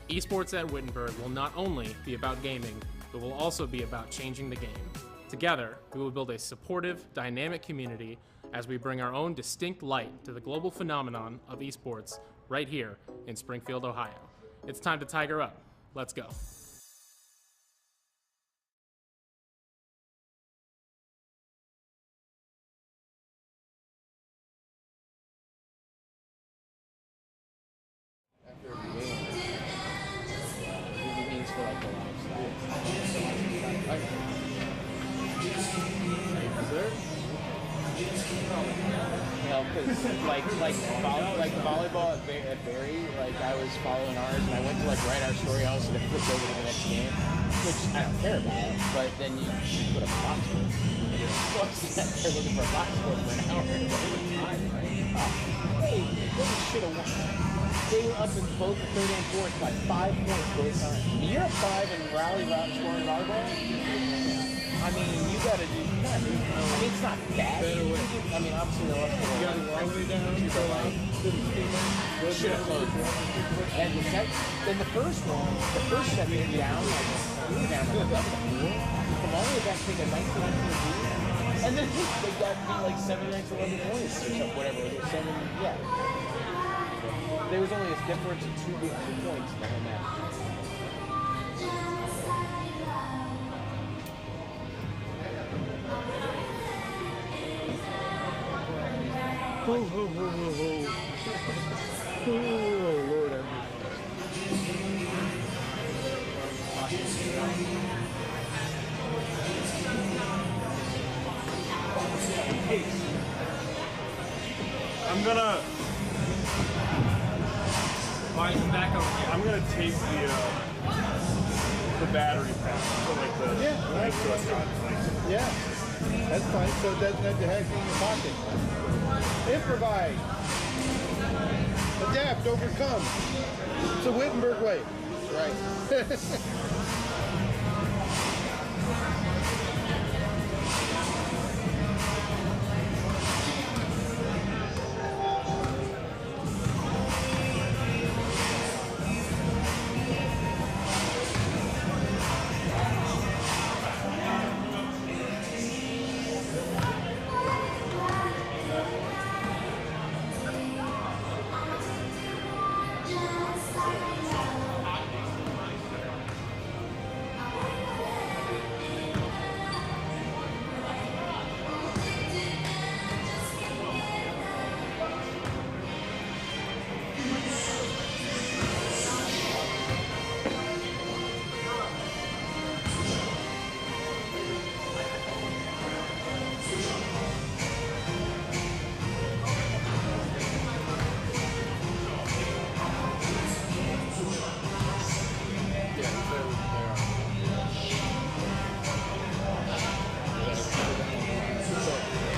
Speaker 7: Esports at Wittenberg will not only be about gaming, but will also be about changing the game. Together, we will build a supportive, dynamic community as we bring our own distinct light to the global phenomenon of esports right here in Springfield, Ohio. It's time to Tiger Up. Let's go.
Speaker 5: After every game, it means for like the lifestyle. Is there? You know, because like volleyball at Barry, like I was following ours, and I went to like write our story. I was going to flip over to the next game, which I don't care about. But then you put up a box score. So I sat there looking for a box score for an hour. Time, right? Hey, they should have won. They were up in both the third and fourth by 5 points both times. You're up 5 and rally scoring volleyball. I mean, you gotta do. I mean, it's not bad. I mean, obviously they're up to the all the way down. Should have closed. And then the first set they were down like we were down like 11-4 from all the way back to take a 19-19 lead. And then they got to be like 7 ranks 11 points or something, whatever. It was 7, yeah. There was only a difference of 2 points in the whole match. Oh, Lord.
Speaker 8: I'm gonna tape the battery pack. So like the
Speaker 5: Yeah, that's fine. So it doesn't have to hang in your pocket. Improvise. Adapt, overcome. It's a Wittenberg way. Right.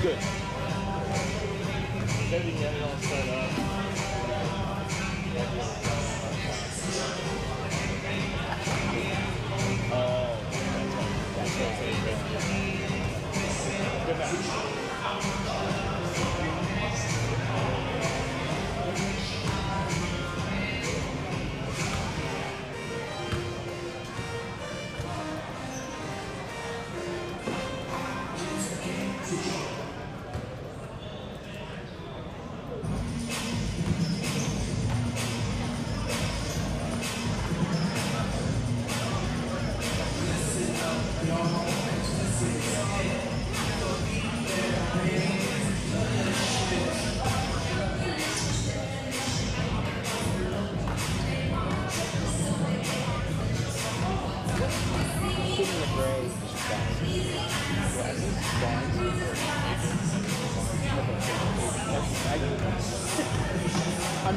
Speaker 5: Good. Everything got it all set up. Oh, that's right. Good match.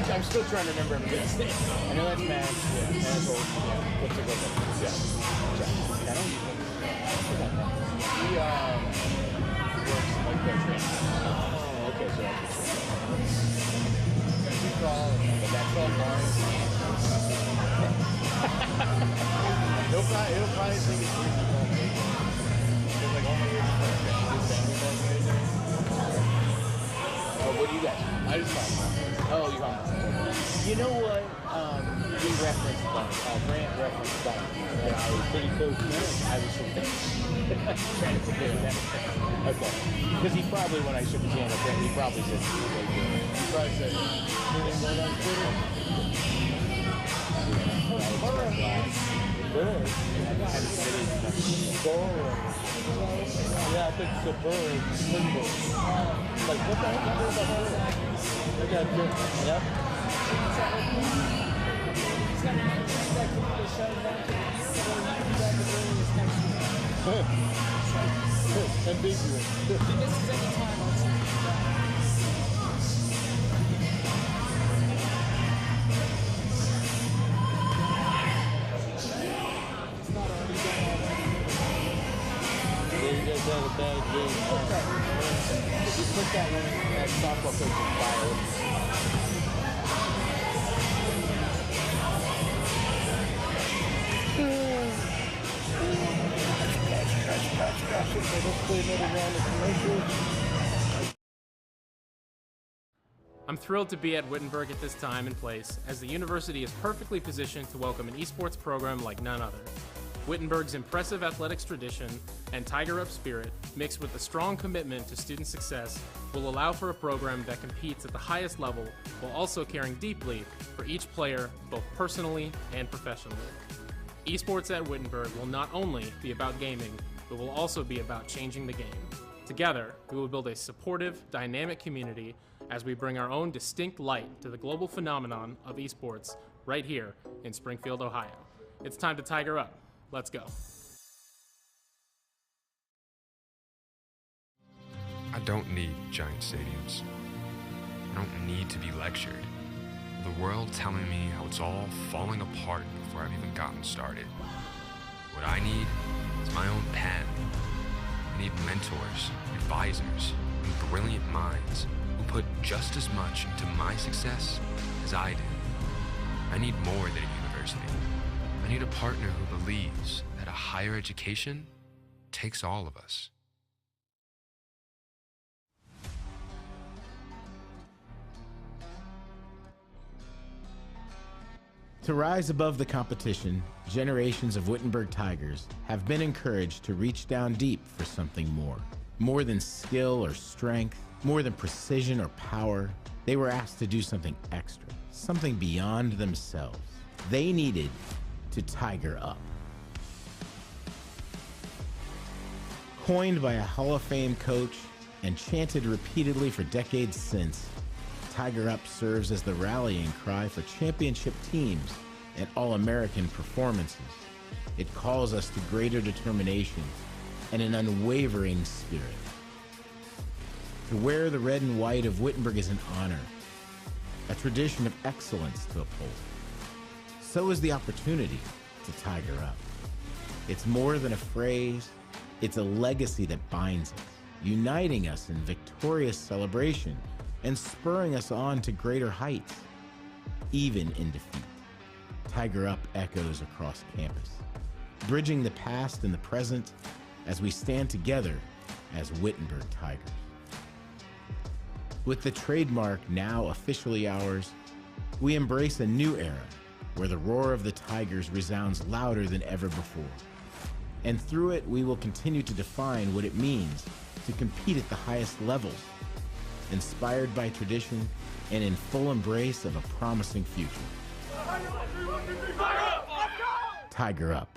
Speaker 5: I'm still trying to remember everything. I know that's math. Yeah. That's old. Yeah. What's it go? Yeah. I don't even. He works like the train. Oh, okay. So that's good call. But that's all mine. It'll probably think it's really cool. It's like only your family does anything. Oh, what do you guys? I just thought. Oh, you're on. You know what? We referenced Grant referenced that. Yeah, I was pretty close to it. I was trying to compare that. Okay. Because he probably, when I shook his hand up there, he probably said, he probably said, anything going on Twitter? Oh, Bird. I haven't studied yeah, I think it's a bird. Symbol. Like, what the heck is that bird? I got it. Yep. Have a bad game. If you put that one at softball coach and fire
Speaker 7: I'm thrilled to be at Wittenberg at this time and place, as the university is perfectly positioned to welcome an esports program like none other. Wittenberg's impressive athletics tradition and Tiger Up spirit, mixed with a strong commitment to student success, will allow for a program that competes at the highest level while also caring deeply for each player, both personally and professionally. Esports at Wittenberg will not only be about gaming, but will also be about changing the game. Together, we will build a supportive, dynamic community as we bring our own distinct light to the global phenomenon of esports right here in Springfield, Ohio. It's time to Tiger Up. Let's go.
Speaker 6: I don't need giant stadiums. I don't need to be lectured. The world telling me how it's all falling apart before I've even gotten started. What I need is my own pen. I need mentors, advisors, and brilliant minds who put just as much into my success as I did. I need more than a university. I need a partner who believes that a higher education takes all of us.
Speaker 4: To rise above the competition, generations of Wittenberg Tigers have been encouraged to reach down deep for something more. More than skill or strength, more than precision or power, they were asked to do something extra, something beyond themselves. They needed to Tiger Up. Coined by a Hall of Fame coach and chanted repeatedly for decades since, Tiger Up serves as the rallying cry for championship teams and All-American performances. It calls us to greater determination and an unwavering spirit. To wear the red and white of Wittenberg is an honor, a tradition of excellence to uphold. So is the opportunity to Tiger Up. It's more than a phrase, it's a legacy that binds us, uniting us in victorious celebration and spurring us on to greater heights, even in defeat. Tiger Up echoes across campus, bridging the past and the present as we stand together as Wittenberg Tigers. With the trademark now officially ours, we embrace a new era where the roar of the Tigers resounds louder than ever before. And through it, we will continue to define what it means to compete at the highest levels, inspired by tradition and in full embrace of a promising future. Tiger Up.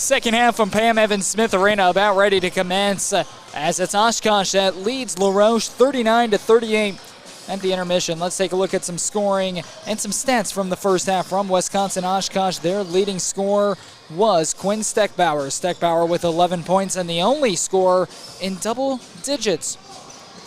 Speaker 1: Second half from Pam Evans Smith Arena about ready to commence as it's Oshkosh that leads LaRoche 39-38 at the intermission. Let's take a look at some scoring and some stats from the first half from Wisconsin-Oshkosh. Their leading scorer was Quinn Steckbauer. Steckbauer with 11 points and the only scorer in double digits.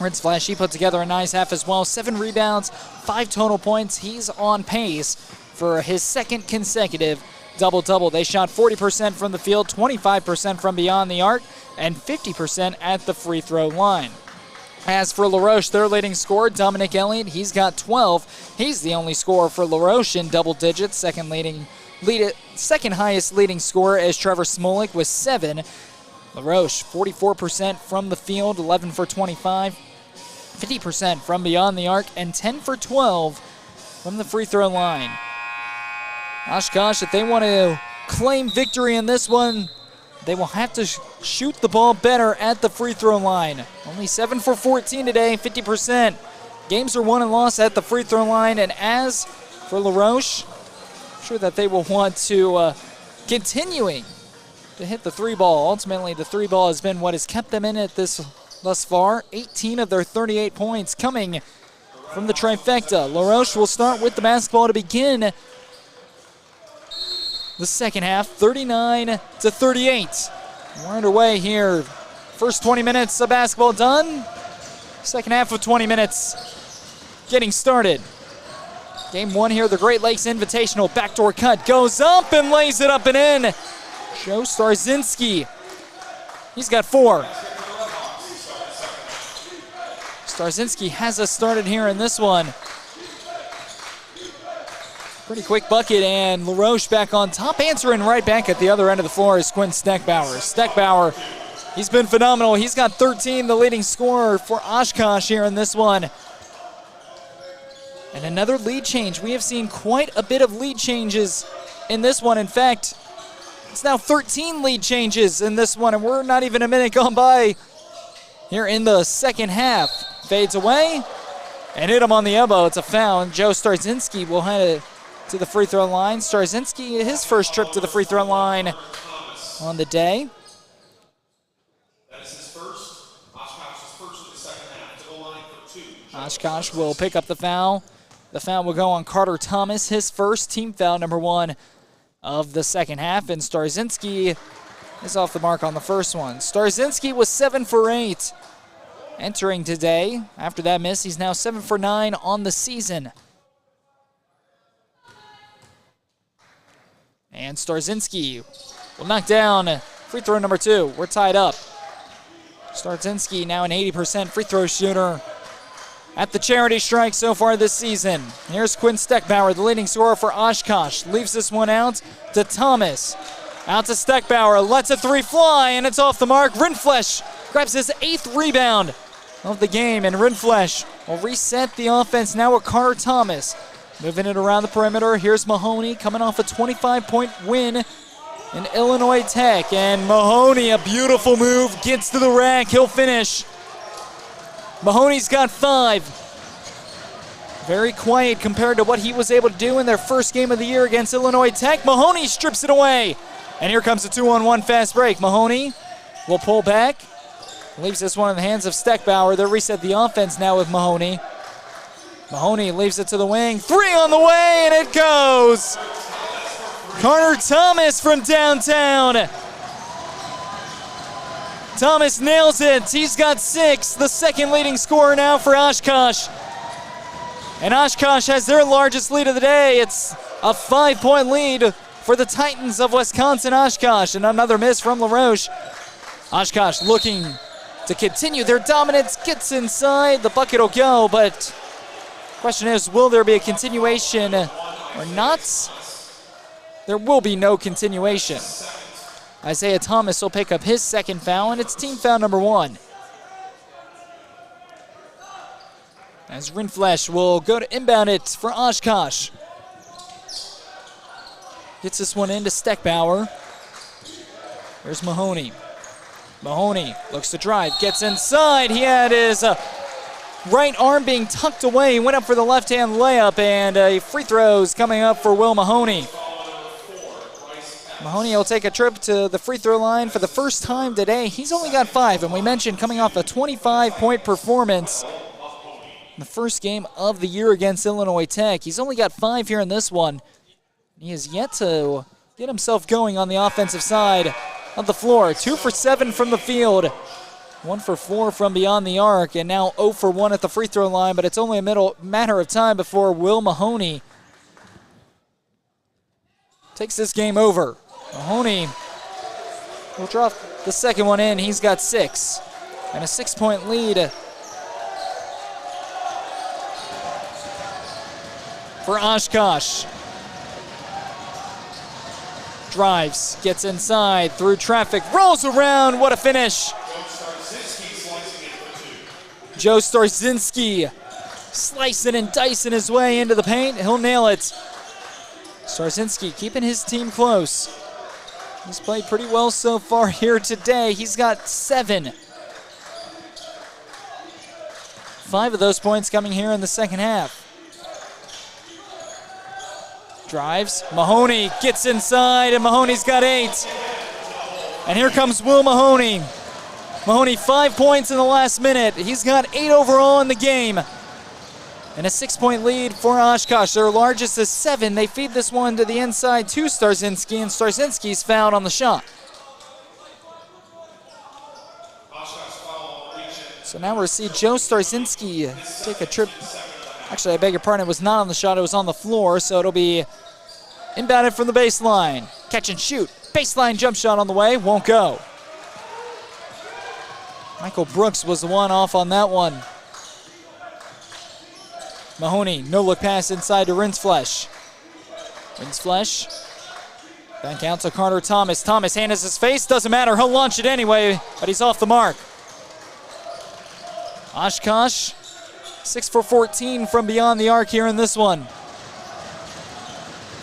Speaker 1: Ritz Flash, he put together a nice half as well. 7 rebounds, 5 total points. He's on pace for his second consecutive double-double. They shot 40% from the field, 25% from beyond the arc, and 50% at the free throw line. As for LaRoche, their leading scorer, Dominic Elliott, he's got 12. He's the only scorer for LaRoche in double digits. Second highest leading scorer is Trevor Smolik with 7. LaRoche, 44% from the field, 11 for 25, 50% from beyond the arc, and 10 for 12 from the free throw line. Oshkosh, if they want to claim victory in this one, they will have to shoot the ball better at the free throw line. Only 7 for 14 today, 50%. Games are won and lost at the free throw line, and as for LaRoche, I'm sure that they will want to continuing to hit the 3-ball. Ultimately, the 3-ball has been what has kept them in it thus far. 18 of their 38 points coming from the trifecta. LaRoche will start with the basketball to begin the second half, 39-38. We're underway here. First 20 minutes of basketball done. Second half of 20 minutes getting started. Game 1 here, the Great Lakes Invitational. Backdoor cut goes up and lays it up and in. Joe Starzinski, he's got 4. Starzinski has us started here in this one. Pretty quick bucket, and LaRoche back on top. Answering right back at the other end of the floor is Quinn Steckbauer. Steckbauer, he's been phenomenal. He's got 13, the leading scorer for Oshkosh here in this one. And another lead change. We have seen quite a bit of lead changes in this one. In fact, it's now 13 lead changes in this one, and we're not even a minute gone by here in the second half. Fades away and hit him on the elbow. It's a foul, and Joe Starzinski will head it to the free throw line. Starzinski, his first trip to the free throw line on the day.
Speaker 2: That is his first. Oshkosh's first of the second half. To the line for 2.
Speaker 1: Oshkosh will pick up the foul. The foul will go on Carter Thomas, his first, team foul number 1 of the second half, and Starzinski is off the mark on the first one. Starzinski was 7 for 8 entering today. After that miss, he's now 7 for 9 on the season. And Starzinski will knock down free throw number 2. We're tied up. Starzinski now an 80% free throw shooter at the charity strike so far this season. Here's Quinn Steckbauer, the leading scorer for Oshkosh. Leaves this one out to Thomas. Out to Steckbauer, lets a 3 fly, and it's off the mark. Rindfleisch grabs his 8th rebound of the game, and Rindfleisch will reset the offense now with Carter Thomas. Moving it around the perimeter, here's Mahoney coming off a 25-point win in Illinois Tech. And Mahoney, a beautiful move, gets to the rack, he'll finish. Mahoney's got 5. Very quiet compared to what he was able to do in their first game of the year against Illinois Tech. Mahoney strips it away. And here comes a 2-on-1 fast break. Mahoney will pull back. Leaves this one in the hands of Steckbauer. They'll reset the offense now with Mahoney. Mahoney leaves it to the wing. 3 on the way, and it goes. Carter Thomas from downtown. Thomas nails it. He's got 6, the second leading scorer now for Oshkosh. And Oshkosh has their largest lead of the day. It's a 5-point lead for the Titans of Wisconsin-Oshkosh. And another miss from LaRoche. Oshkosh looking to continue their dominance. Gets inside. The bucket will go, but question is, will there be a continuation or not? There will be no continuation. Isaiah Thomas will pick up his second foul, and it's team foul number 1. As Rindfleisch will go to inbound it for Oshkosh. Gets this one into Steckbauer. There's Mahoney. Mahoney looks to drive, gets inside. He had his right arm being tucked away. He went up for the left-hand layup, and a free throw's coming up for Will Mahoney. Mahoney will take a trip to the free throw line for the first time today. He's only got 5, and we mentioned coming off a 25-point performance in the first game of the year against Illinois Tech. He's only got 5 here in this one. He has yet to get himself going on the offensive side of the floor. 2 for 7 from the field, 1 for 4 from beyond the arc, and now 0 for 1 at the free throw line, but it's only a matter of time before Will Mahoney takes this game over. Mahoney will drop the second one in. He's got 6, and a 6-point lead for Oshkosh. Drives, gets inside, through traffic, rolls around, what a finish. Joe Starzinski slicing and dicing his way into the paint. He'll nail it. Starzinski keeping his team close. He's played pretty well so far here today. He's got 7. 5 of those points coming here in the second half. Drives, Mahoney gets inside, and Mahoney's got 8. And here comes Will Mahoney. Mahoney 5 points in the last minute. He's got 8 overall in the game. And a 6-point lead for Oshkosh. Their largest is 7. They feed this one to the inside to Starzinski, and Starzinski's fouled on the shot. So now we'll see Joe Starzinski take a trip. Actually, I beg your pardon, it was not on the shot, it was on the floor, so it'll be inbounded from the baseline. Catch and shoot. Baseline jump shot on the way, won't go. Michael Brooks was the one off on that one. Mahoney, no-look pass inside to Rinsflesh. Rinsflesh, back out to Carter Thomas. Thomas, hand is his face, doesn't matter, he'll launch it anyway, but he's off the mark. Oshkosh, 6 for 14 from beyond the arc here in this one.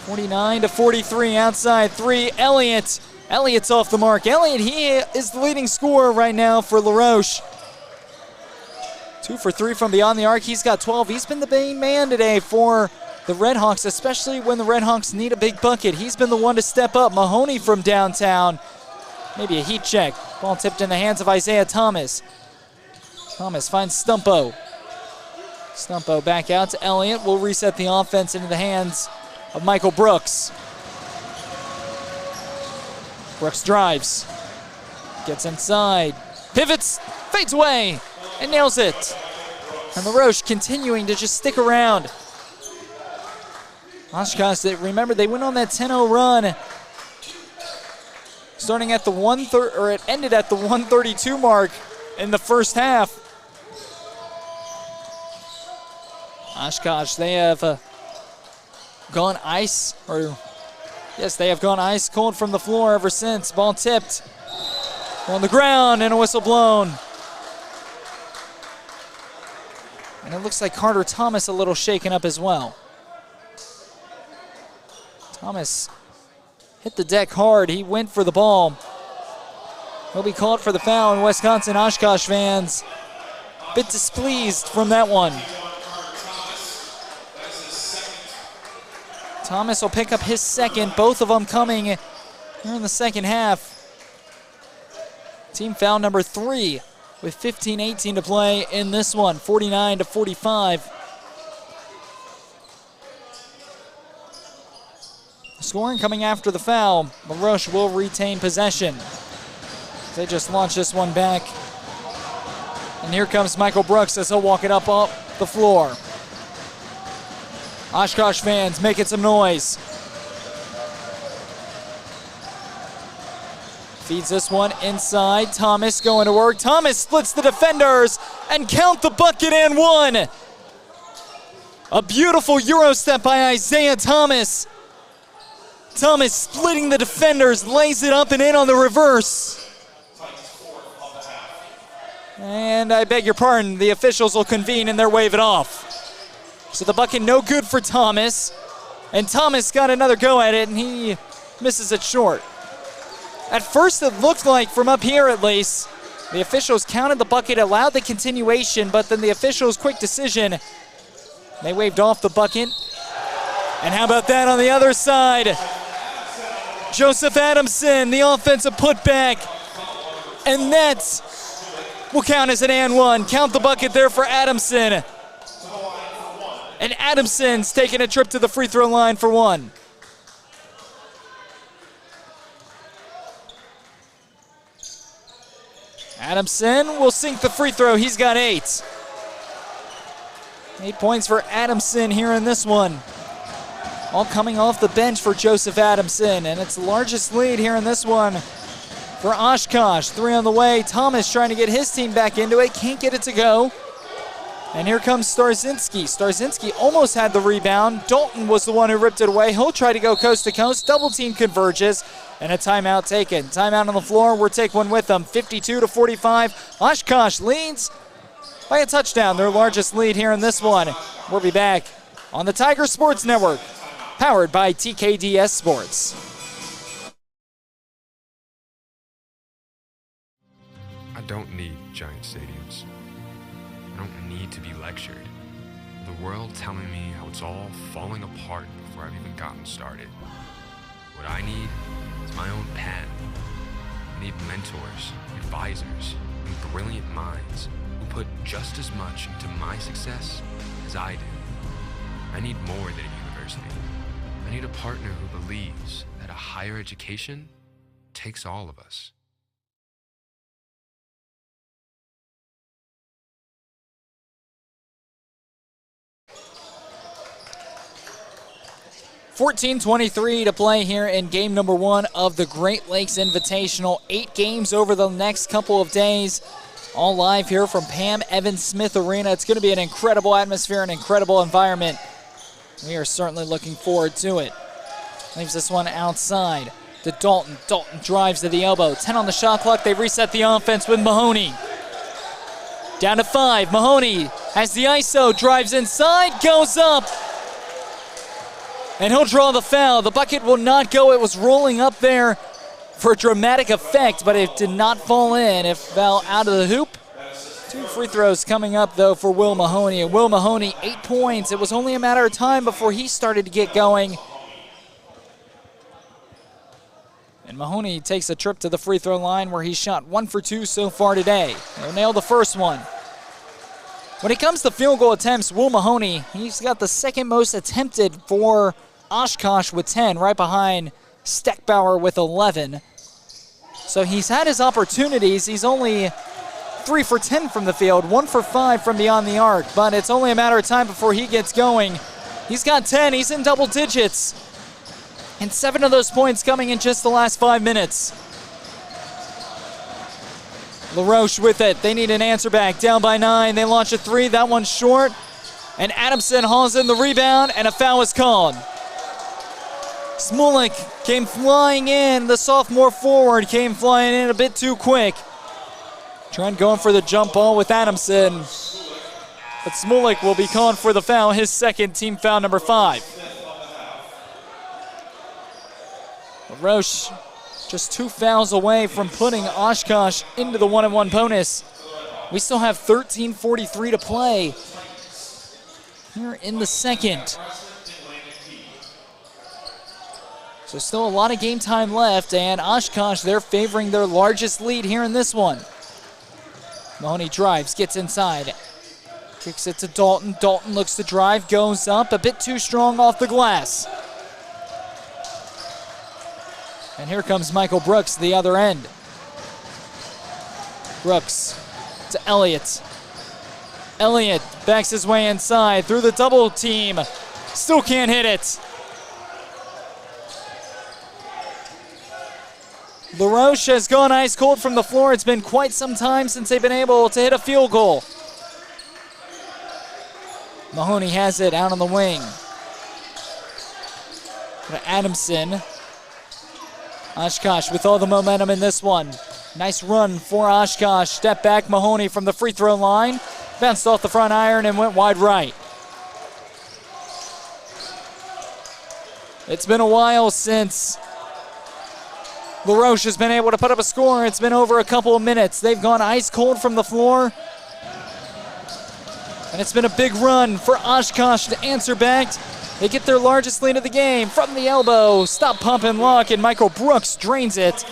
Speaker 1: 49-43 outside 3. Elliott's off the mark. Elliott, he is the leading scorer right now for La Roche. 2 for 3 from beyond the arc. He's got 12. He's been the main man today for the Redhawks, especially when the Redhawks need a big bucket. He's been the one to step up. Mahoney from downtown. Maybe a heat check. Ball tipped in the hands of Isaiah Thomas. Thomas finds Stumpo. Stumpo back out to Elliott. Will reset the offense into the hands of Michael Brooks. Brooks drives. Gets inside. Pivots. Fades away. And nails it. And La Roche continuing to just stick around. Oshkosh, remember, they went on that 10-0 run. Starting at the it ended at the 132 mark in the first half. Oshkosh, they have gone ice cold from the floor ever since. Ball tipped on the ground and a whistle blown. And it looks like Carter Thomas a little shaken up as well. Thomas hit the deck hard. He went for the ball. He'll be called for the foul, and Wisconsin-Oshkosh fans a bit displeased from that one. Thomas will pick up his second, both of them coming here in the second half. Team foul number 3 with 15:18 to play in this one, 49-45. Scoring coming after the foul. La Roche will retain possession. They just launch this one back. And here comes Michael Brooks as he'll walk it up the floor. Oshkosh fans making some noise. Feeds this one inside. Thomas going to work. Thomas splits the defenders and count the bucket and one. A beautiful Euro step by Isaiah Thomas. Thomas splitting the defenders, lays it up and in on the reverse. And I beg your pardon, the officials will convene and they'll wave it off. So the bucket no good for Thomas. And Thomas got another go at it and he misses it short. At first it looked like, from up here at least, the officials counted the bucket, allowed the continuation, but then the officials' quick decision, they waved off the bucket. And how about that on the other side? Joseph Adamson, the offensive putback. And that will count as an and one. Count the bucket there for Adamson. And Adamson's taking a trip to the free throw line for one. Adamson will sink the free throw. He's got 8. 8 points for Adamson here in this one. All coming off the bench for Joseph Adamson, and it's the largest lead here in this one for Oshkosh. 3 on the way. Thomas trying to get his team back into it. Can't get it to go. And here comes Starzinski. Starzinski almost had the rebound. Dalton was the one who ripped it away. He'll try to go coast to coast. Double team converges, and a timeout taken. Timeout on the floor. We'll take one with them. 52-45. Oshkosh leads by a touchdown. Their largest lead here in this one. We'll be back on the Tiger Sports Network, powered by TKDS Sports.
Speaker 6: I don't need giant stadiums. I don't need to be lectured. The world telling me how it's all falling apart before I've even gotten started. What I need is my own pen. I need mentors, advisors, and brilliant minds who put just as much into my success as I do. I need more than a university. I need a partner who believes that a higher education takes all of us.
Speaker 1: 14:23 to play here in game number 1 of the Great Lakes Invitational. 8 games over the next couple of days, all live here from Pam Evans Smith Arena. It's going to be an incredible atmosphere, an incredible environment. We are certainly looking forward to it. Leaves this one outside to Dalton. Dalton drives to the elbow. 10 on the shot clock. They reset the offense with Mahoney. Down to 5. Mahoney has the ISO, drives inside, goes up. And he'll draw the foul. The bucket will not go. It was rolling up there for dramatic effect, but it did not fall in. It fell out of the hoop. 2 free throws coming up, though, for Will Mahoney. And Will Mahoney, 8 points. It was only a matter of time before he started to get going. And Mahoney takes a trip to the free throw line where he shot 1 for 2 so far today. He'll nail the first one. When it comes to field goal attempts, Will Mahoney, he's got the second most attempted for Oshkosh with 10, right behind Steckbauer with 11. So he's had his opportunities. He's only 3 for 10 from the field, 1 for 5 from beyond the arc, but it's only a matter of time before he gets going. He's got 10, he's in double digits, and 7 of those points coming in just the last 5 minutes. LaRoche with it. They need an answer back. Down by 9. They launch a 3. That one's short. And Adamson hauls in the rebound, and a foul is called. Smulik came flying in. The sophomore forward came flying in a bit too quick. Trent going for the jump ball with Adamson. But Smulik will be calling for the foul, his second, team foul number 5. LaRoche just 2 fouls away from putting Oshkosh into the 1-1 bonus. We still have 13:43 to play here in the second. So still a lot of game time left, and Oshkosh, they're favoring their largest lead here in this one. Mahoney drives, gets inside, kicks it to Dalton. Dalton looks to drive, goes up, a bit too strong off the glass. And here comes Michael Brooks, the other end. Brooks to Elliott. Elliott backs his way inside through the double team. Still can't hit it. LaRoche has gone ice cold from the floor. It's been quite some time since they've been able to hit a field goal. Mahoney has it out on the wing. To Adamson. Oshkosh with all the momentum in this one. Nice run for Oshkosh. Step back, Mahoney from the free throw line. Bounced off the front iron and went wide right. It's been a while since LaRoche has been able to put up a score. It's been over a couple of minutes. They've gone ice cold from the floor. And it's been a big run for Oshkosh to answer back They get their largest lead of the game from the elbow. Stop, pump, and lock, and Michael Brooks drains it.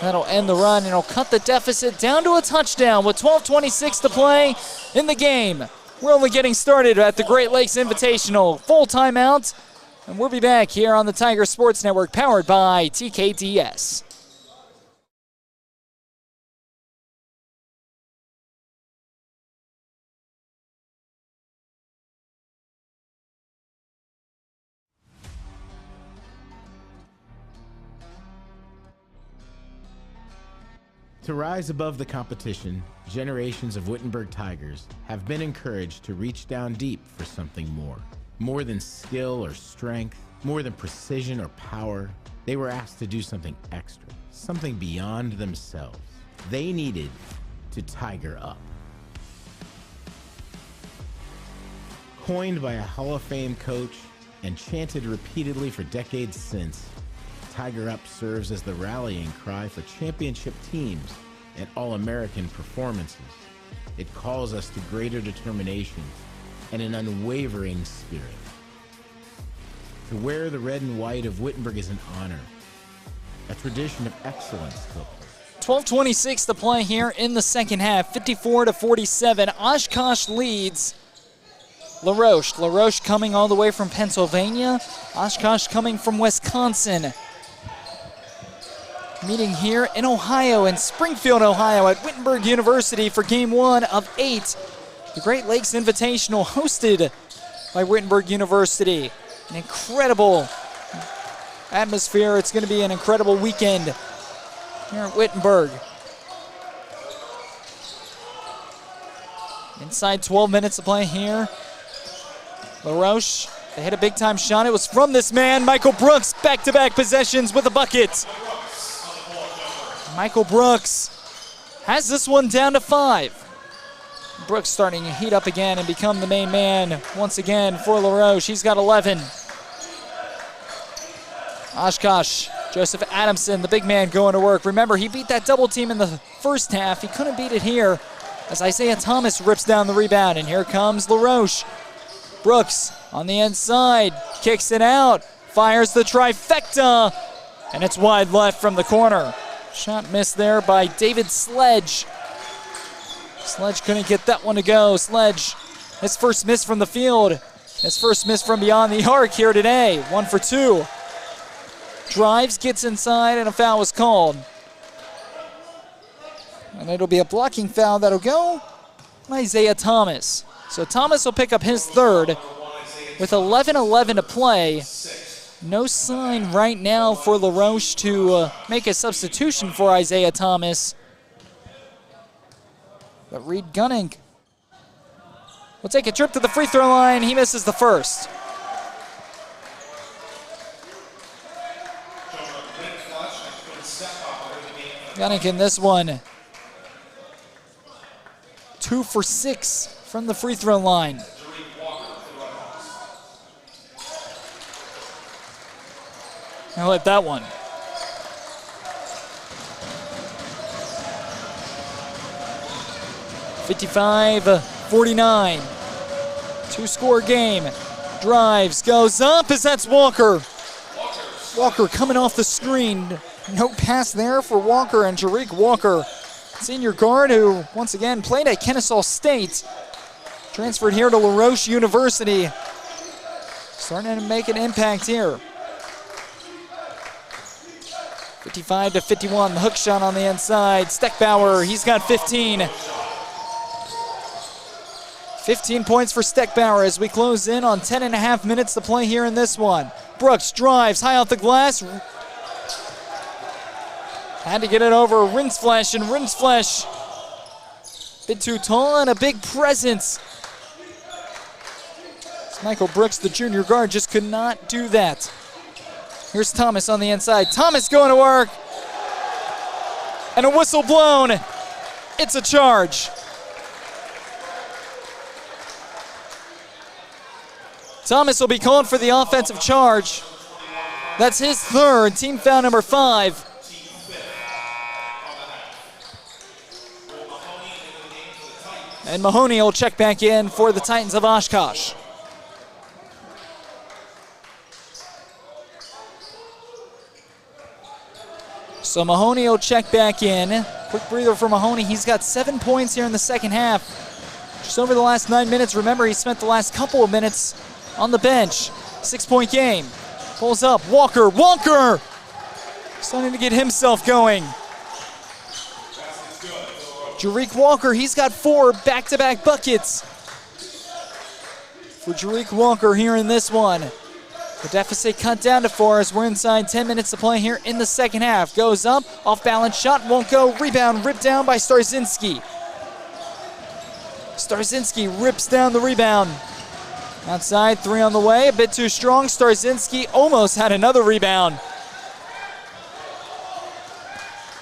Speaker 1: That'll end the run, and it'll cut the deficit down to a touchdown with 12:26 to play in the game. We're only getting started at the Great Lakes Invitational. Full timeout, and we'll be back here on the Tiger Sports Network, powered by TKDS.
Speaker 4: To rise above the competition, generations of Wittenberg Tigers have been encouraged to reach down deep for something more. More than skill or strength, more than precision or power, they were asked to do something extra, something beyond themselves. They needed to tiger up. Coined by a Hall of Fame coach and chanted repeatedly for decades since, Tiger Up serves as the rallying cry for championship teams and All-American performances. It calls us to greater determination and an unwavering spirit. To wear the red and white of Wittenberg is an honor, a tradition of excellence.
Speaker 1: 12:26 to play here in the second half, 54-47. Oshkosh leads LaRoche. LaRoche coming all the way from Pennsylvania. Oshkosh coming from Wisconsin. Meeting here in Ohio, in Springfield, Ohio, at Wittenberg University for game 1 of 8. The Great Lakes Invitational, hosted by Wittenberg University. An incredible atmosphere. It's going to be an incredible weekend here at Wittenberg. Inside 12 minutes to play here. LaRoche, they hit a big-time shot. It was from this man, Michael Brooks. Back-to-back possessions with a bucket. Michael Brooks has this one down to 5. Brooks starting to heat up again and become the main man once again for LaRoche. He's got 11. Oshkosh, Joseph Adamson, the big man, going to work. Remember, he beat that double team in the first half. He couldn't beat it here as Isaiah Thomas rips down the rebound. And here comes LaRoche. Brooks on the inside, kicks it out, fires the trifecta, and it's wide left from the corner. Shot missed there by David Sledge. Sledge couldn't get that one to go. Sledge, his first miss from the field. His first miss from beyond the arc here today. 1 for 2. Drives, gets inside, and a foul was called. And it'll be a blocking foul that'll go on Isaiah Thomas. So Thomas will pick up his third with 11:11 to play. No sign right now for LaRoche to make a substitution for Isaiah Thomas. But Reed Gunning will take a trip to the free throw line. He misses the first. Gunning in this one. 2 for 6 from the free throw line. I'll hit that one. (55-49). 2-score game. Drives, goes up as that's Walker. Walker coming off the screen. No pass there for Walker, and Jariq Walker, senior guard who once again played at Kennesaw State. Transferred here to LaRoche University. Starting to make an impact here. 55-51, the hook shot on the inside. Steckbauer, he's got 15. 15 points for Steckbauer as we close in on 10.5 minutes to play here in this one. Brooks drives high off the glass. Had to get it over Rinsflesh, and Rinsflesh, bit too tall and a big presence. Michael Brooks, the junior guard, just could not do that. Here's Thomas on the inside. Thomas going to work. And a whistle blown. It's a charge. Thomas will be called for the offensive charge. That's his third, team foul number 5. And Mahoney will check back in for the Titans of Oshkosh. So Mahoney will check back in. Quick breather for Mahoney. He's got 7 points here in the second half. Just over the last 9 minutes. Remember, he spent the last couple of minutes on the bench. 6-point game. Pulls up. Walker. Starting to get himself going. Jarique Walker, he's got 4 back-to-back buckets. For Jarique Walker here in this one. The deficit cut down to 4 as we're inside 10 minutes to play here in the second half. Goes up, off-balance shot, won't go. Rebound, ripped down by Starzinski. Starzinski rips down the rebound. Outside, 3 on the way, a bit too strong. Starzinski almost had another rebound.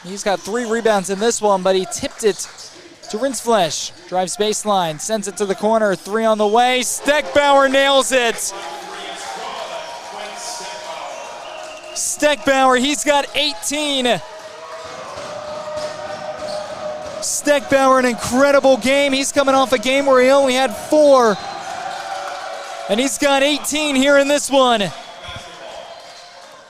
Speaker 1: He's got 3 rebounds in this one, but he tipped it to Rinsflesh. Drives baseline, sends it to the corner, 3 on the way. Steckbauer nails it. Steckbauer, he's got 18. Steckbauer, an incredible game. He's coming off a game where he only had 4. And he's got 18 here in this one.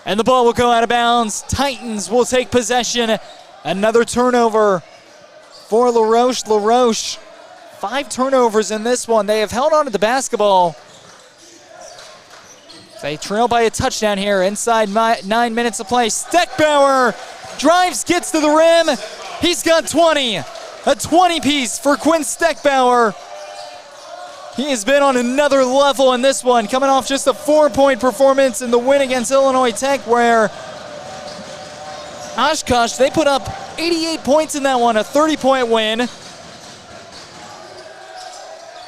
Speaker 1: And the ball will go out of bounds. Titans will take possession. Another turnover for LaRoche. LaRoche, 5 turnovers in this one. They have held on to the basketball. They trail by a touchdown here inside 9 minutes of play. Steckbauer drives, gets to the rim. He's got 20. A 20-piece for Quinn Steckbauer. He has been on another level in this one, coming off just a 4-point performance in the win against Illinois Tech, where Oshkosh, they put up 88 points in that one, a 30-point win.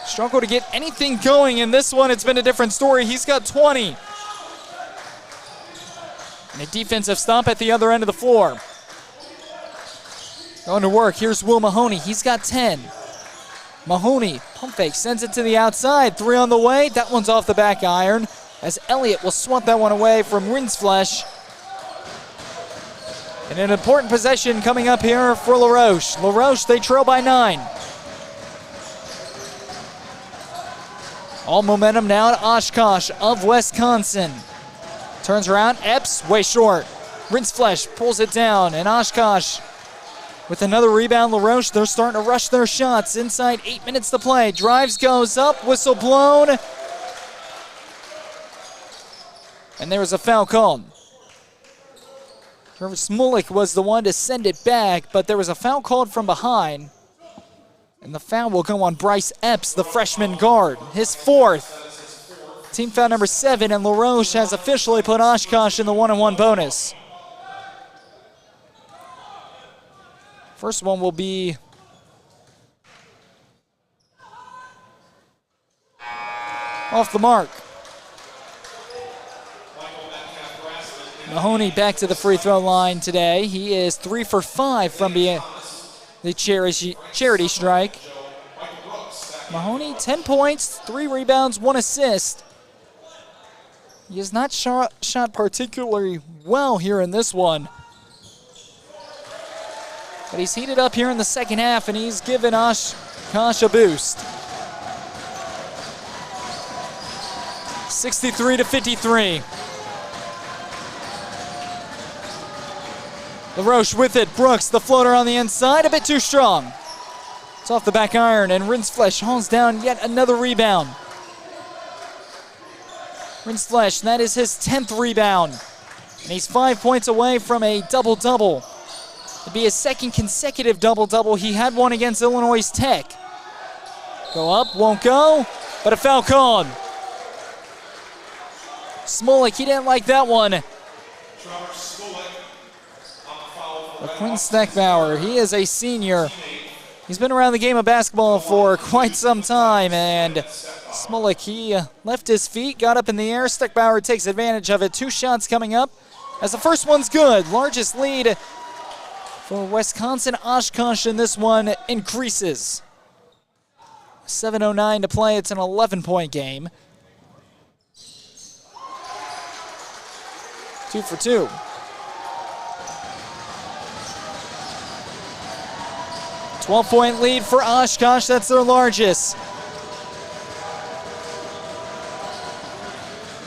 Speaker 1: Struggle to get anything going in this one. It's been a different story. He's got 20. And a defensive stop at the other end of the floor. Going to work. Here's Will Mahoney. He's got 10. Mahoney, pump fake, sends it to the outside. 3 on the way. That one's off the back iron as Elliott will swat that one away from Rinsflesh. And an important possession coming up here for LaRoche. LaRoche, they trail by 9. All momentum now to Oshkosh of Wisconsin. Turns around, Epps, way short. Rinsflesh pulls it down, and Oshkosh with another rebound. LaRoche, they're starting to rush their shots. Inside 8 minutes to play. Drives, goes up, whistle blown. And there was a foul called. Trevor Smolik was the one to send it back, but there was a foul called from behind. And the foul will go on Bryce Epps, the freshman guard, his 4th. Team foul number 7, and LaRoche has officially put Oshkosh in the 1-on-1 bonus. First one will be off the mark. Mahoney back to the free throw line today. He is 3 for 5 from the charity strike. Mahoney, 10 points, 3 rebounds, 1 assist. He has not shot particularly well here in this one. But he's heated up here in the second half, and he's given Oshkosh a boost. 63-53. LaRoche with it. Brooks, the floater on the inside, a bit too strong. It's off the back iron, and Rinsflesh hauls down yet another rebound. Rinsflesh, that is his 10th rebound. And he's 5 points away from a double-double. It'd be his 2nd consecutive double-double. He had one against Illinois Tech. Go up, won't go, but a foul called. Smolik, he didn't like that one. But Quinn Steckbauer, he is a senior. He's been around the game of basketball for quite some time, and Smolik, he left his feet, got up in the air. Steckbauer takes advantage of it. 2 shots coming up as the first one's good. Largest lead for Wisconsin-Oshkosh in this one increases. 7:09 to play. It's an 11-point game. 2 for 2. A 12-point lead for Oshkosh. That's their largest.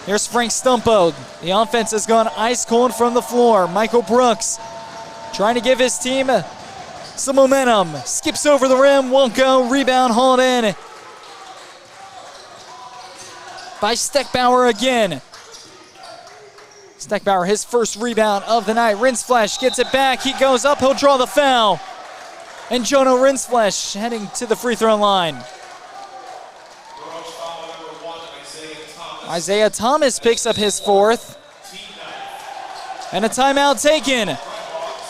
Speaker 1: Here's Frank Stumpo. The offense has gone ice cold from the floor. Michael Brooks trying to give his team some momentum. Skips over the rim, won't go. Rebound hauled in by Steckbauer again. Steckbauer, his first rebound of the night. Rinsflesh gets it back. He goes up. He'll draw the foul. And Jono Rinsflesh heading to the free throw line. Isaiah Thomas picks up his fourth. And a timeout taken.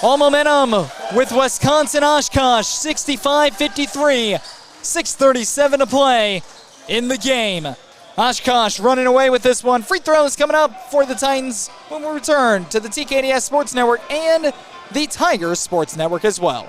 Speaker 1: All momentum with Wisconsin-Oshkosh, 65-53, 6:37 to play in the game. Oshkosh running away with this one. Free throws coming up for the Titans when we return to the TKDS Sports Network and the Tigers Sports Network as well.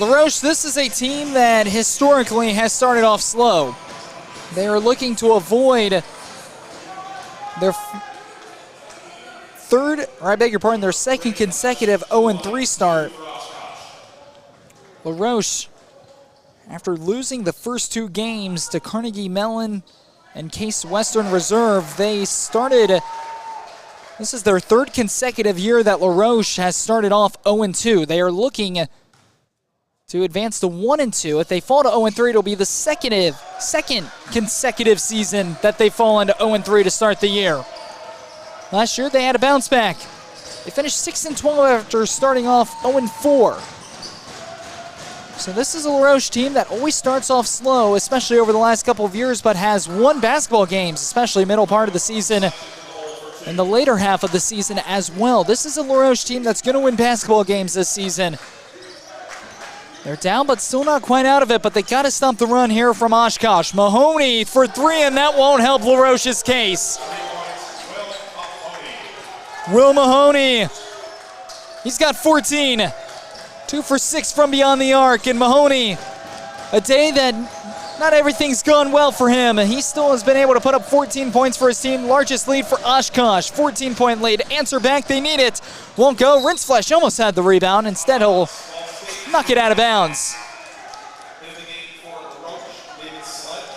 Speaker 1: LaRoche, this is a team that historically has started off slow. They are looking to avoid their their second consecutive 0-3 start. LaRoche, after losing the first two games to Carnegie Mellon and Case Western Reserve, they started, this is their third consecutive year that LaRoche has started off 0-2. They are looking to advance to 1-2. If they fall to 0-3, it'll be the second consecutive season that they fall into 0-3 to start the year. Last year, they had a bounce back. They finished 6-12 after starting off 0-4. So this is a LaRoche team that always starts off slow, especially over the last couple of years, but has won basketball games, especially middle part of the season and the later half of the season as well. This is a LaRoche team that's going to win basketball games this season. They're down, but still not quite out of it, but they got to stop the run here from Oshkosh. Mahoney for three, and that won't help LaRoche's case. Will Mahoney, he's got 14. 2 for 6 from beyond the arc, and Mahoney, a day that not everything's gone well for him. He still has been able to put up 14 points for his team. Largest lead for Oshkosh, 14-point lead. Answer back, they need it. Won't go. Rinsflesh almost had the rebound. Instead, he'll knock it out of bounds.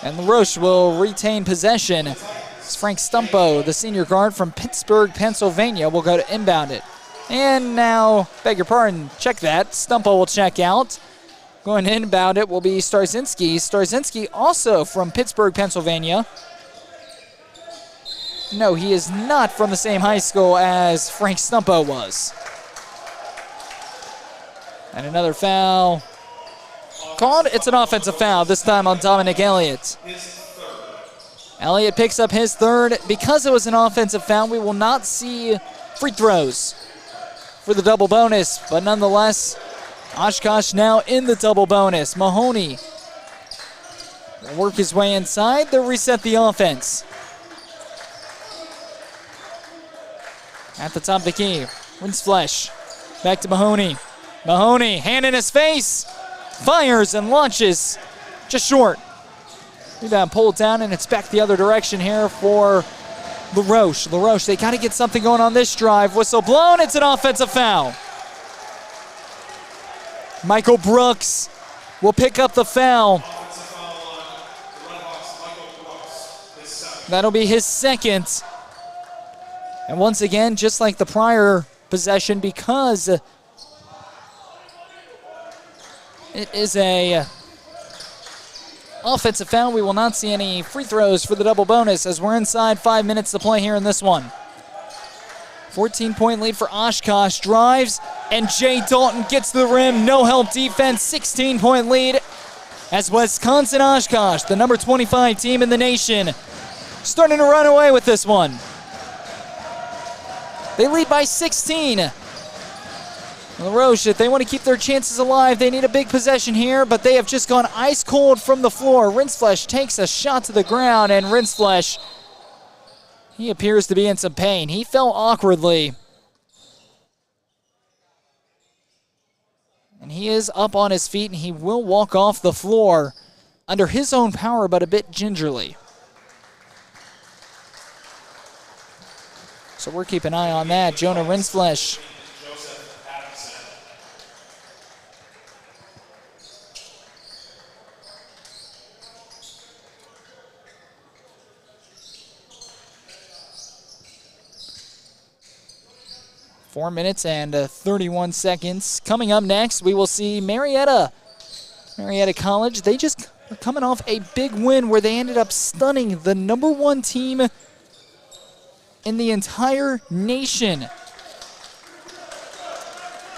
Speaker 1: And LaRoche will retain possession. It's Frank Stumpo, the senior guard from Pittsburgh, Pennsylvania, will go to inbound it. And now, beg your pardon, check that. Stumpo will check out. Going to inbound it will be Starzinski. Starzinski also from Pittsburgh, Pennsylvania. No, he is not from the same high school as Frank Stumpo was. And another foul called. It's an offensive foul, this time on Dominic Elliott. Elliott picks up his third. Because it was an offensive foul, we will not see free throws for the double bonus, but nonetheless, Oshkosh now in the double bonus. Mahoney will work his way inside. They'll reset the offense. At the top of the key, Rinsflesh. Back to Mahoney. Mahoney, hand in his face, fires and launches. Just short. Rebound pulled down, and it's back the other direction here for LaRoche. LaRoche, they got to get something going on this drive. Whistle blown, it's an offensive foul. Michael Brooks will pick up the foul. That'll be his second. And once again, just like the prior possession, because it is a offensive foul. We will not see any free throws for the double bonus as we're inside 5 minutes to play here in this one. 14-point lead for Oshkosh. Drives, and Jay Dalton gets to the rim. No help defense. 16-point lead as Wisconsin-Oshkosh, the number 25 team in the nation, starting to run away with this one. They lead by 16. Roche, if they want to keep their chances alive, they need a big possession here, but they have just gone ice cold from the floor. Rinsflesh takes a shot to the ground, and Rinsflesh, he appears to be in some pain. He fell awkwardly. And he is up on his feet, and he will walk off the floor under his own power, but a bit gingerly. So we're keeping an eye on that. Jonah Rinsflesh. 4 minutes and 31 seconds. Coming up next, we will see Marietta College. They just are coming off a big win where they ended up stunning the number 1 team in the entire nation.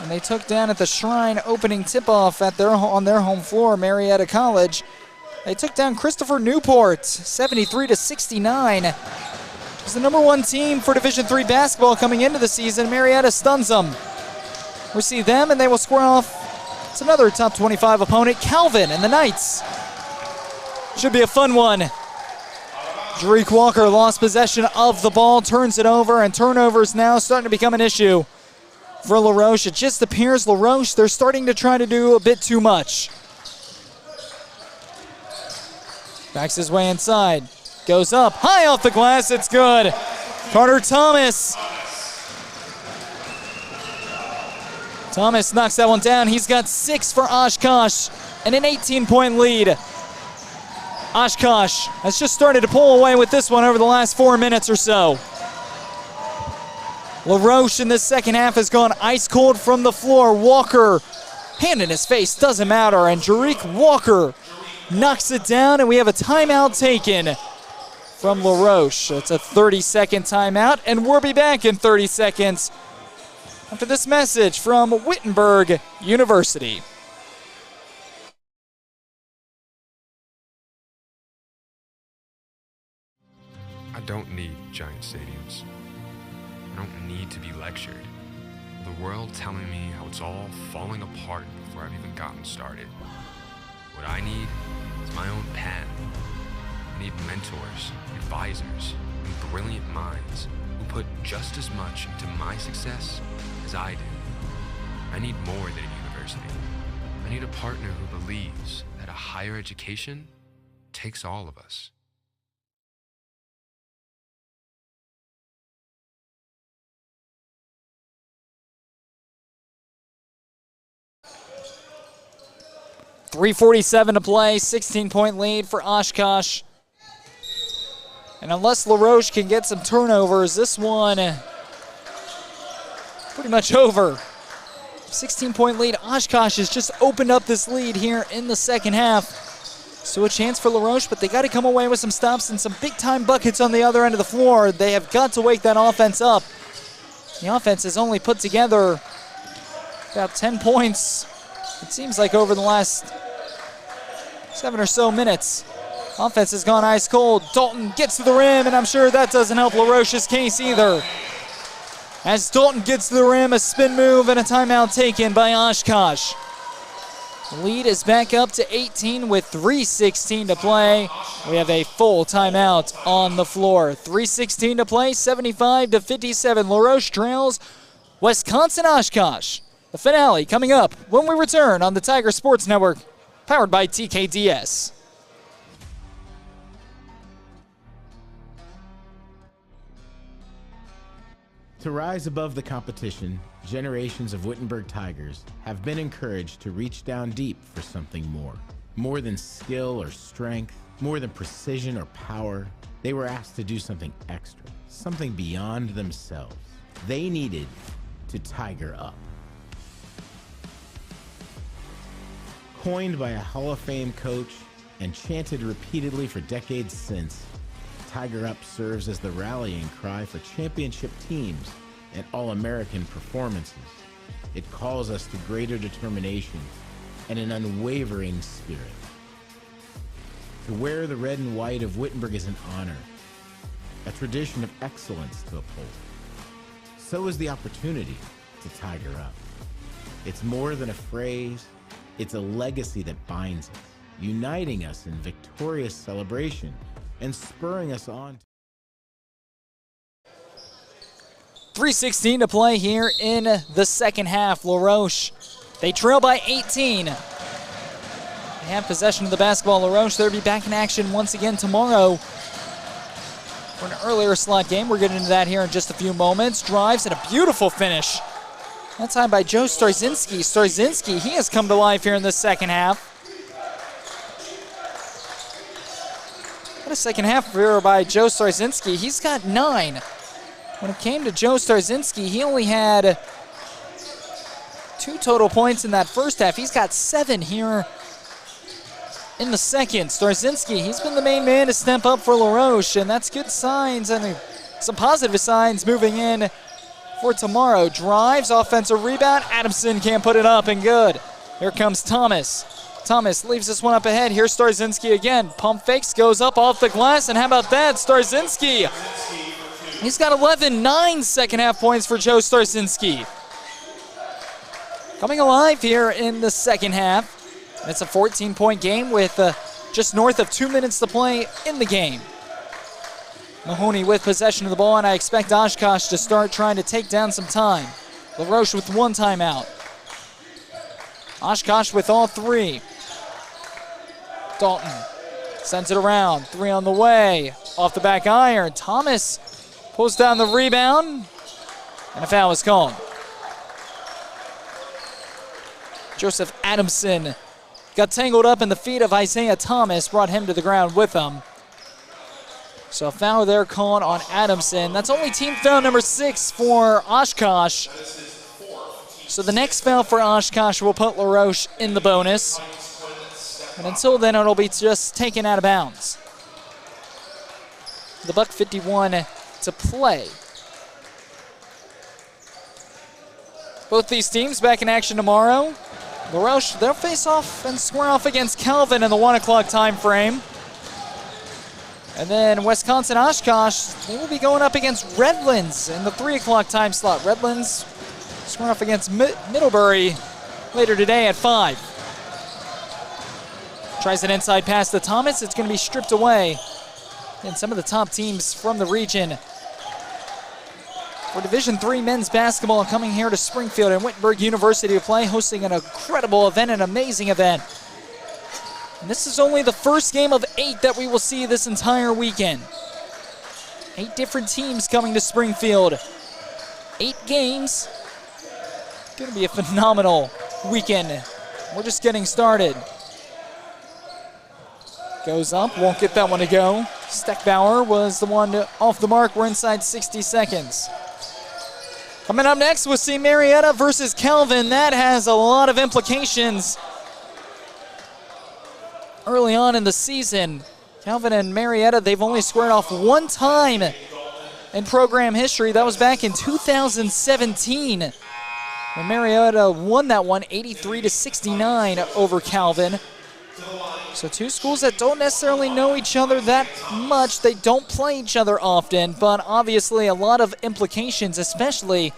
Speaker 1: And they took down at the Shrine opening tip-off on their home floor, Marietta College. They took down Christopher Newport, 73-69. It's the number 1 team for Division III basketball coming into the season. Marietta stuns them. We see them, and they will square off. It's another top 25 opponent, Calvin and the Knights. Should be a fun one. Jarique Walker lost possession of the ball, turns it over, and turnovers now starting to become an issue for LaRoche. It just appears LaRoche, they're starting to try to do a bit too much. Backs his way inside. Goes up, high off the glass, it's good. Carter Thomas. Thomas knocks that one down. He's got 6 for Oshkosh and an 18-point lead. Oshkosh has just started to pull away with this one over the last 4 minutes or so. LaRoche in this second half has gone ice cold from the floor. Walker, hand in his face, doesn't matter, and Jarique Walker knocks it down, and we have a timeout taken from LaRoche. It's a 30-second timeout, and we'll be back in 30 seconds after this message from Wittenberg University.
Speaker 6: I don't need giant stadiums. I don't need to be lectured. The world telling me how it's all falling apart before I've even gotten started. What I need is my own path. I need mentors, advisors, and brilliant minds who put just as much into my success as I do. I need more than a university. I need a partner who believes that a higher education takes all of us.
Speaker 1: .347 to play, 16-point lead for Oshkosh. And unless LaRoche can get some turnovers, this one pretty much over. 16-point lead. Oshkosh has just opened up this lead here in the second half. So a chance for LaRoche, but they got to come away with some stops and some big-time buckets on the other end of the floor. They have got to wake that offense up. The offense has only put together about 10 points, it seems like, over the last 7 or so minutes. Offense has gone ice cold. Dalton gets to the rim, and I'm sure that doesn't help LaRoche's case either. As Dalton gets to the rim, a spin move and a timeout taken by Oshkosh. The lead is back up to 18 with 3:16 to play. We have a full timeout on the floor. 3:16 to play, 75-57. LaRoche trails Wisconsin-Oshkosh. The finale coming up when we return on the Tiger Sports Network, powered by TKDS.
Speaker 4: To rise above the competition, generations of Wittenberg Tigers have been encouraged to reach down deep for something more. More than skill or strength, more than precision or power, they were asked to do something extra, something beyond themselves. They needed to tiger up. Coined by a Hall of Fame coach, and chanted repeatedly for decades since, Tiger Up serves as the rallying cry for championship teams and All-American performances. It calls us to greater determination and an unwavering spirit. To wear the red and white of Wittenberg is an honor, a tradition of excellence to uphold. So is the opportunity to Tiger Up. It's more than a phrase, it's a legacy that binds us, uniting us in victorious celebration and spurring us on.
Speaker 1: 3:16 to play here in the second half. Roche, they trail by 18. They have possession of the basketball. Roche, they'll be back in action once again tomorrow for an earlier slot game. We're getting into that here in just a few moments. Drives and a beautiful finish. That time by Joe Starzinski. Starzinski, he has come to life here in the second half. What a second half here by Joe Starzinski. He's got 9. When it came to Joe Starzinski, he only had 2 total points in that first half. He's got 7 here in the second. Starzinski, he's been the main man to step up for Roche, and that's good signs and some positive signs moving in for tomorrow. Drives, offensive rebound. Adamson can't put it up, and good. Here comes Thomas. Thomas leaves this one up ahead. Here's Starzinski again. Pump fakes, goes up off the glass, and how about that? Starzinski. He's got 11, 9 second half points for Joe Starzinski. Coming alive here in the second half. It's a 14-point game with just north of 2 minutes to play in the game. Mahoney with possession of the ball, and I expect Oshkosh to start trying to take down some time. LaRoche with 1 timeout. Oshkosh with all 3. Dalton sends it around. 3 on the way. Off the back iron. Thomas pulls down the rebound, and a foul is called. Joseph Adamson got tangled up in the feet of Isaiah Thomas, brought him to the ground with him. So a foul there called on Adamson. That's only team foul number 6 for Oshkosh. So the next foul for Oshkosh will put LaRoche in the bonus. And until then, it'll be just taken out of bounds. The $1:51 to play. Both these teams back in action tomorrow. LaRoche, they'll face off and square off against Calvin in the 1 o'clock time frame. And then Wisconsin-Oshkosh, they will be going up against Redlands in the 3 o'clock time slot. Redlands squaring off against Middlebury later today at 5. Tries an inside pass to Thomas. It's going to be stripped away. And some of the top teams from the region for Division III men's basketball coming here to Springfield and Wittenberg University to play, hosting an incredible event, an amazing event. And this is only the first game of 8 that we will see this entire weekend. 8 different teams coming to Springfield. 8 games. Going to be a phenomenal weekend. We're just getting started. Goes up, won't get that one to go. Steckbauer was the one off the mark. We're inside 60 seconds. Coming up next, we'll see Marietta versus Calvin. That has a lot of implications early on in the season. Calvin and Marietta, they've only squared off 1 time in program history. That was back in 2017. When Marietta won that one 83-69 over Calvin. So 2 schools that don't necessarily know each other that much. They don't play each other often, but obviously a lot of implications, especially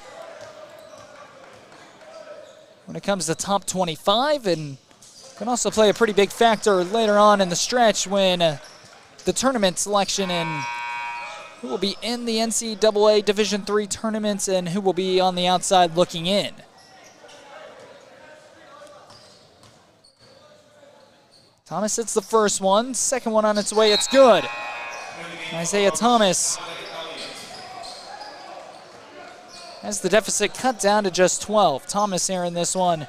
Speaker 1: when it comes to top 25, and can also play a pretty big factor later on in the stretch when the tournament selection and who will be in the NCAA Division III tournaments and who will be on the outside looking in. Thomas hits the first one. Second one on its way. It's good. Isaiah Thomas has the deficit cut down to just 12. Thomas here in this one.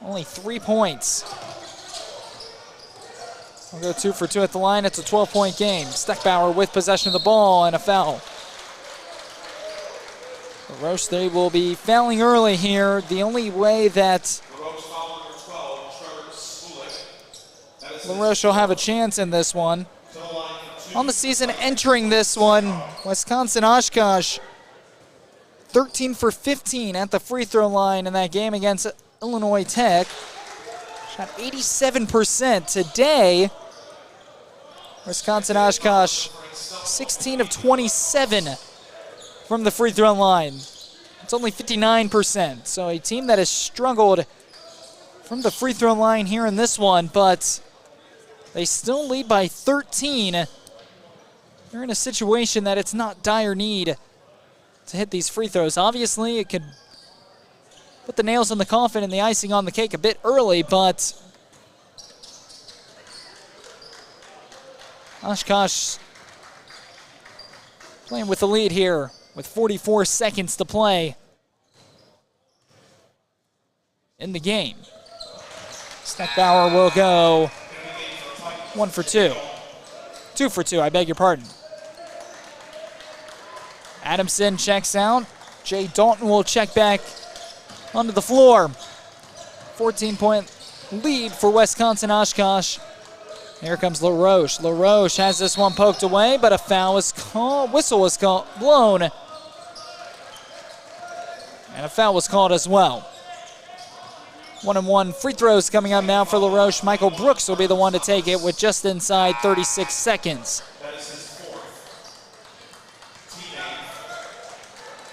Speaker 1: Only 3 points. We'll go 2 for 2 at the line. It's a 12-point game. Steckbauer with possession of the ball and a foul. Roche, they will be fouling early here. The only way that LaRoche will have a chance in this one. On the season entering this one, Wisconsin-Oshkosh 13 for 15 at the free throw line in that game against Illinois Tech. Shot 87% today. Wisconsin-Oshkosh 16 of 27 from the free throw line. It's only 59%. So a team that has struggled from the free throw line here in this one, but they still lead by 13. They're in a situation that it's not dire need to hit these free throws. Obviously, it could put the nails in the coffin and the icing on the cake a bit early, but Oshkosh playing with the lead here with 44 seconds to play in the game. Steckbauer will go 1 for 2. 2 for 2, I beg your pardon. Adamson checks out. Jay Dalton will check back onto the floor. 14-point lead for Wisconsin-Oshkosh. Here comes LaRoche. LaRoche has this one poked away, but a foul was called. Whistle was blown. And a foul was called as well. 1-and-1 free throws coming up now for LaRoche. Michael Brooks will be the one to take it with just inside 36 seconds.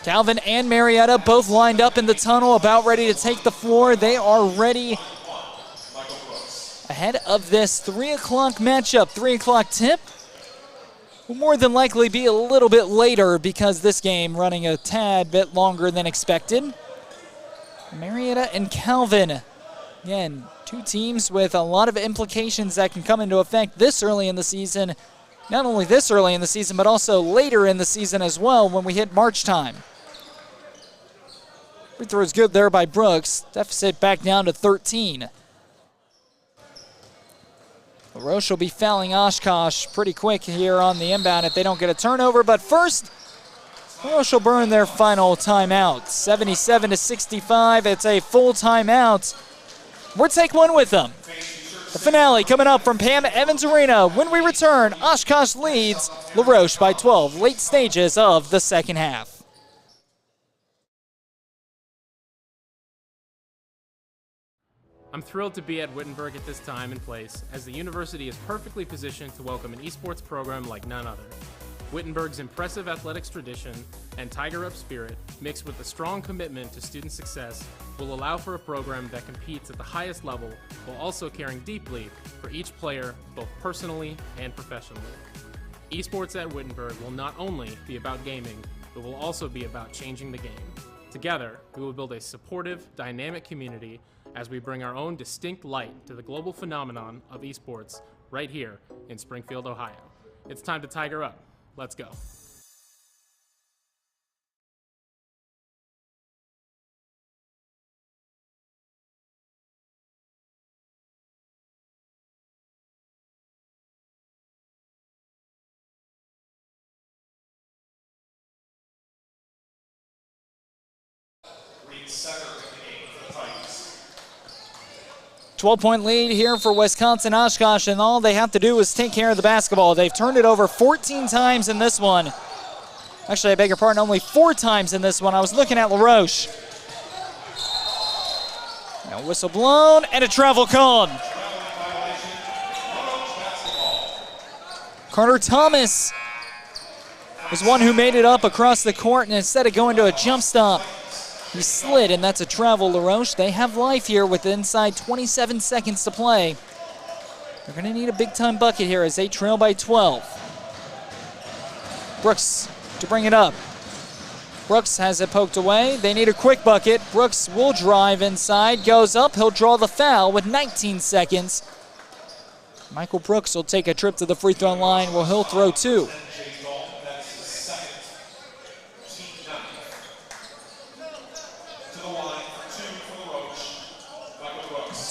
Speaker 1: Calvin and Marietta both lined up in the tunnel, about ready to take the floor. They are ready ahead of this 3 o'clock matchup. 3 o'clock tip will more than likely be a little bit later because this game running a tad bit longer than expected. Marietta and Calvin, again, two teams with a lot of implications that can come into effect this early in the season. Not only this early in the season, but also later in the season as well when we hit March time. Free throw is good there by Brooks. Deficit back down to 13. LaRoche will be fouling Oshkosh pretty quick here on the inbound if they don't get a turnover. But first, LaRoche will burn their final timeout. 77-65. It's a full timeout. We'll take one with them. The finale coming up from Pam Evans Arena. When we return, Oshkosh leads LaRoche by 12. Late stages of the second half.
Speaker 7: I'm thrilled to be at Wittenberg at this time and place, as the university is perfectly positioned to welcome an esports program like none other. Wittenberg's impressive athletics tradition and Tiger Up spirit, mixed with a strong commitment to student success, will allow for a program that competes at the highest level while also caring deeply for each player, both personally and professionally. Esports at Wittenberg will not only be about gaming, but will also be about changing the game. Together, we will build a supportive, dynamic community as we bring our own distinct light to the global phenomenon of esports right here in Springfield, Ohio. It's time to Tiger Up. Let's go.
Speaker 2: Reed Setter in the game for the Titans.
Speaker 1: 12-point lead here for Wisconsin-Oshkosh, and all they have to do is take care of the basketball. They've turned it over 14 times in this one. Actually, I beg your pardon, only 4 times in this one. I was looking at LaRoche. Now whistle blown, and a travel called. Carter Thomas was one who made it up across the court, and instead of going to a jump stop, he slid, and that's a travel. LaRoche, they have life here with inside 27 seconds to play. They're going to need a big-time bucket here as they trail by 12. Brooks to bring it up. Brooks has it poked away. They need a quick bucket. Brooks will drive inside, goes up. He'll draw the foul with 19 seconds. Michael Brooks will take a trip to the free throw line where he'll throw 2.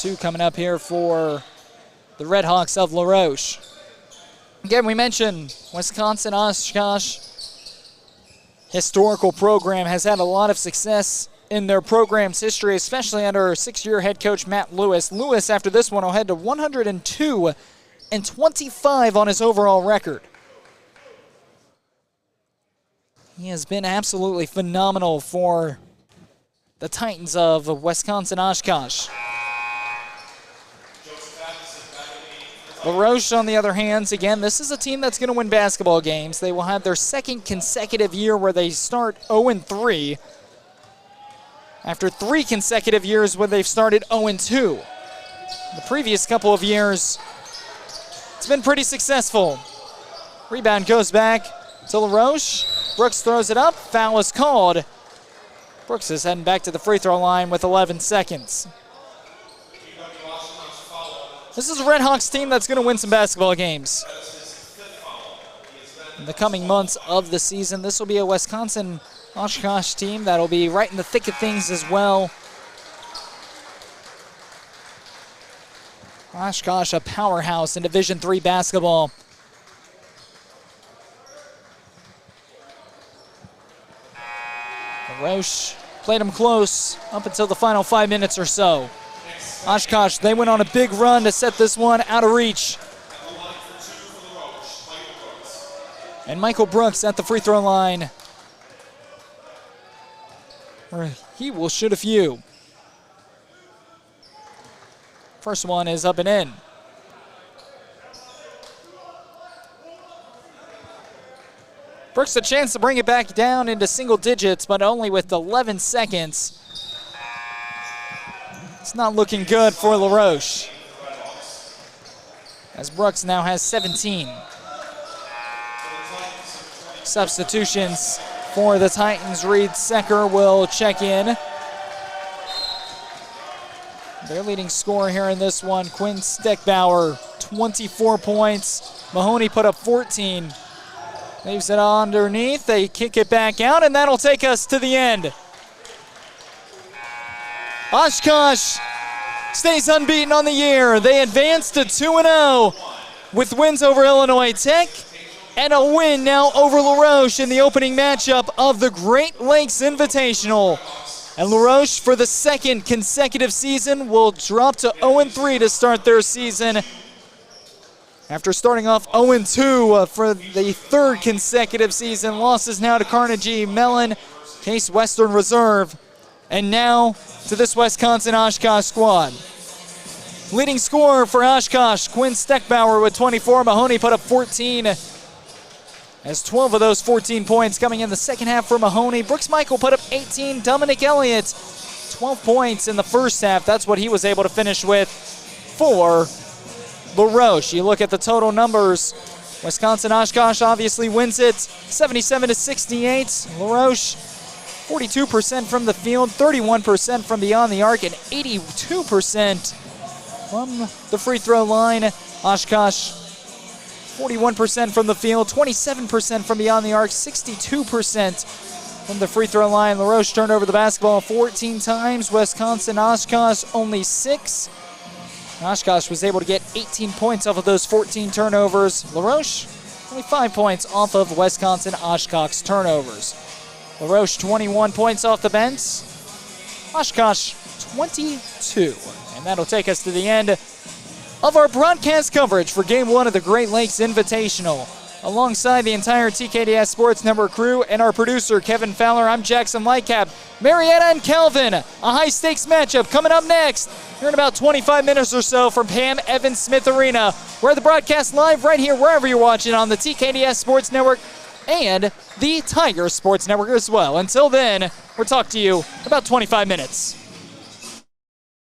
Speaker 1: Two coming up here for the Red Hawks of LaRoche. Again, we mentioned Wisconsin-Oshkosh historical program has had a lot of success in their program's history, especially under 6-year head coach Matt Lewis. Lewis, after this one, will head to 102 125 on his overall record. He has been absolutely phenomenal for the Titans of Wisconsin-Oshkosh. Roche, on the other hand, again, this is a team that's going to win basketball games. They will have their second consecutive year where they start 0-3 after 3 consecutive years where they've started 0-2. The previous couple of years, it's been pretty successful. Rebound goes back to LaRoche. Brooks throws it up. Foul is called. Brooks is heading back to the free throw line with 11 seconds. This is a Red Hawks team that's going to win some basketball games. In the coming months of the season, this will be a Wisconsin-Oshkosh team that'll be right in the thick of things as well. Oshkosh, a powerhouse in Division III basketball. Roche played him close up until the final 5 minutes or so. Oshkosh, they went on a big run to set this one out of reach. And Michael Brooks at the free throw line, where he will shoot a few. First one is up and in. Brooks a chance to bring it back down into single digits, but only with 11 seconds. It's not looking good for LaRoche, as Brooks now has 17. Substitutions for the Titans. Reed Secker will check in. Their leading scorer here in this one, Quinn Steckbauer, 24 points. Mahoney put up 14. Leaves it underneath. They kick it back out, and that'll take us to the end. Oshkosh stays unbeaten on the year. They advance to 2-0 with wins over Illinois Tech and a win now over LaRoche in the opening matchup of the Great Lakes Invitational. And LaRoche, for the second consecutive season, will drop to 0-3 to start their season after starting off 0-2 for the third consecutive season. Losses now to Carnegie Mellon, Case Western Reserve, and now to this Wisconsin-Oshkosh squad. Leading scorer for Oshkosh, Quinn Steckbauer with 24. Mahoney put up 14. As 12 of those 14 points coming in the second half for Mahoney. Brooks Michael put up 18. Dominic Elliott, 12 points in the first half. That's what he was able to finish with for LaRoche. You look at the total numbers. Wisconsin-Oshkosh obviously wins it 77-68. LaRoche, 42% from the field, 31% from beyond the arc, and 82% from the free throw line. Oshkosh, 41% from the field, 27% from beyond the arc, 62% from the free throw line. LaRoche turned over the basketball 14 times. Wisconsin-Oshkosh only 6. Oshkosh was able to get 18 points off of those 14 turnovers. LaRoche, only 5 points off of Wisconsin-Oshkosh turnovers. LaRoche, 21 points off the bench. Oshkosh, 22. And that'll take us to the end of our broadcast coverage for Game 1 of the Great Lakes Invitational. Alongside the entire TKDS Sports Network crew and our producer, Kevin Fowler, I'm Jackson Lightcap. Marietta and Kelvin, a high-stakes matchup coming up next here in about 25 minutes or so from Pam Evans Smith Arena. We're the broadcast live right here wherever you're watching on the TKDS Sports Network and the Tiger Sports Network as well. Until then, we'll talk to you in about 25 minutes.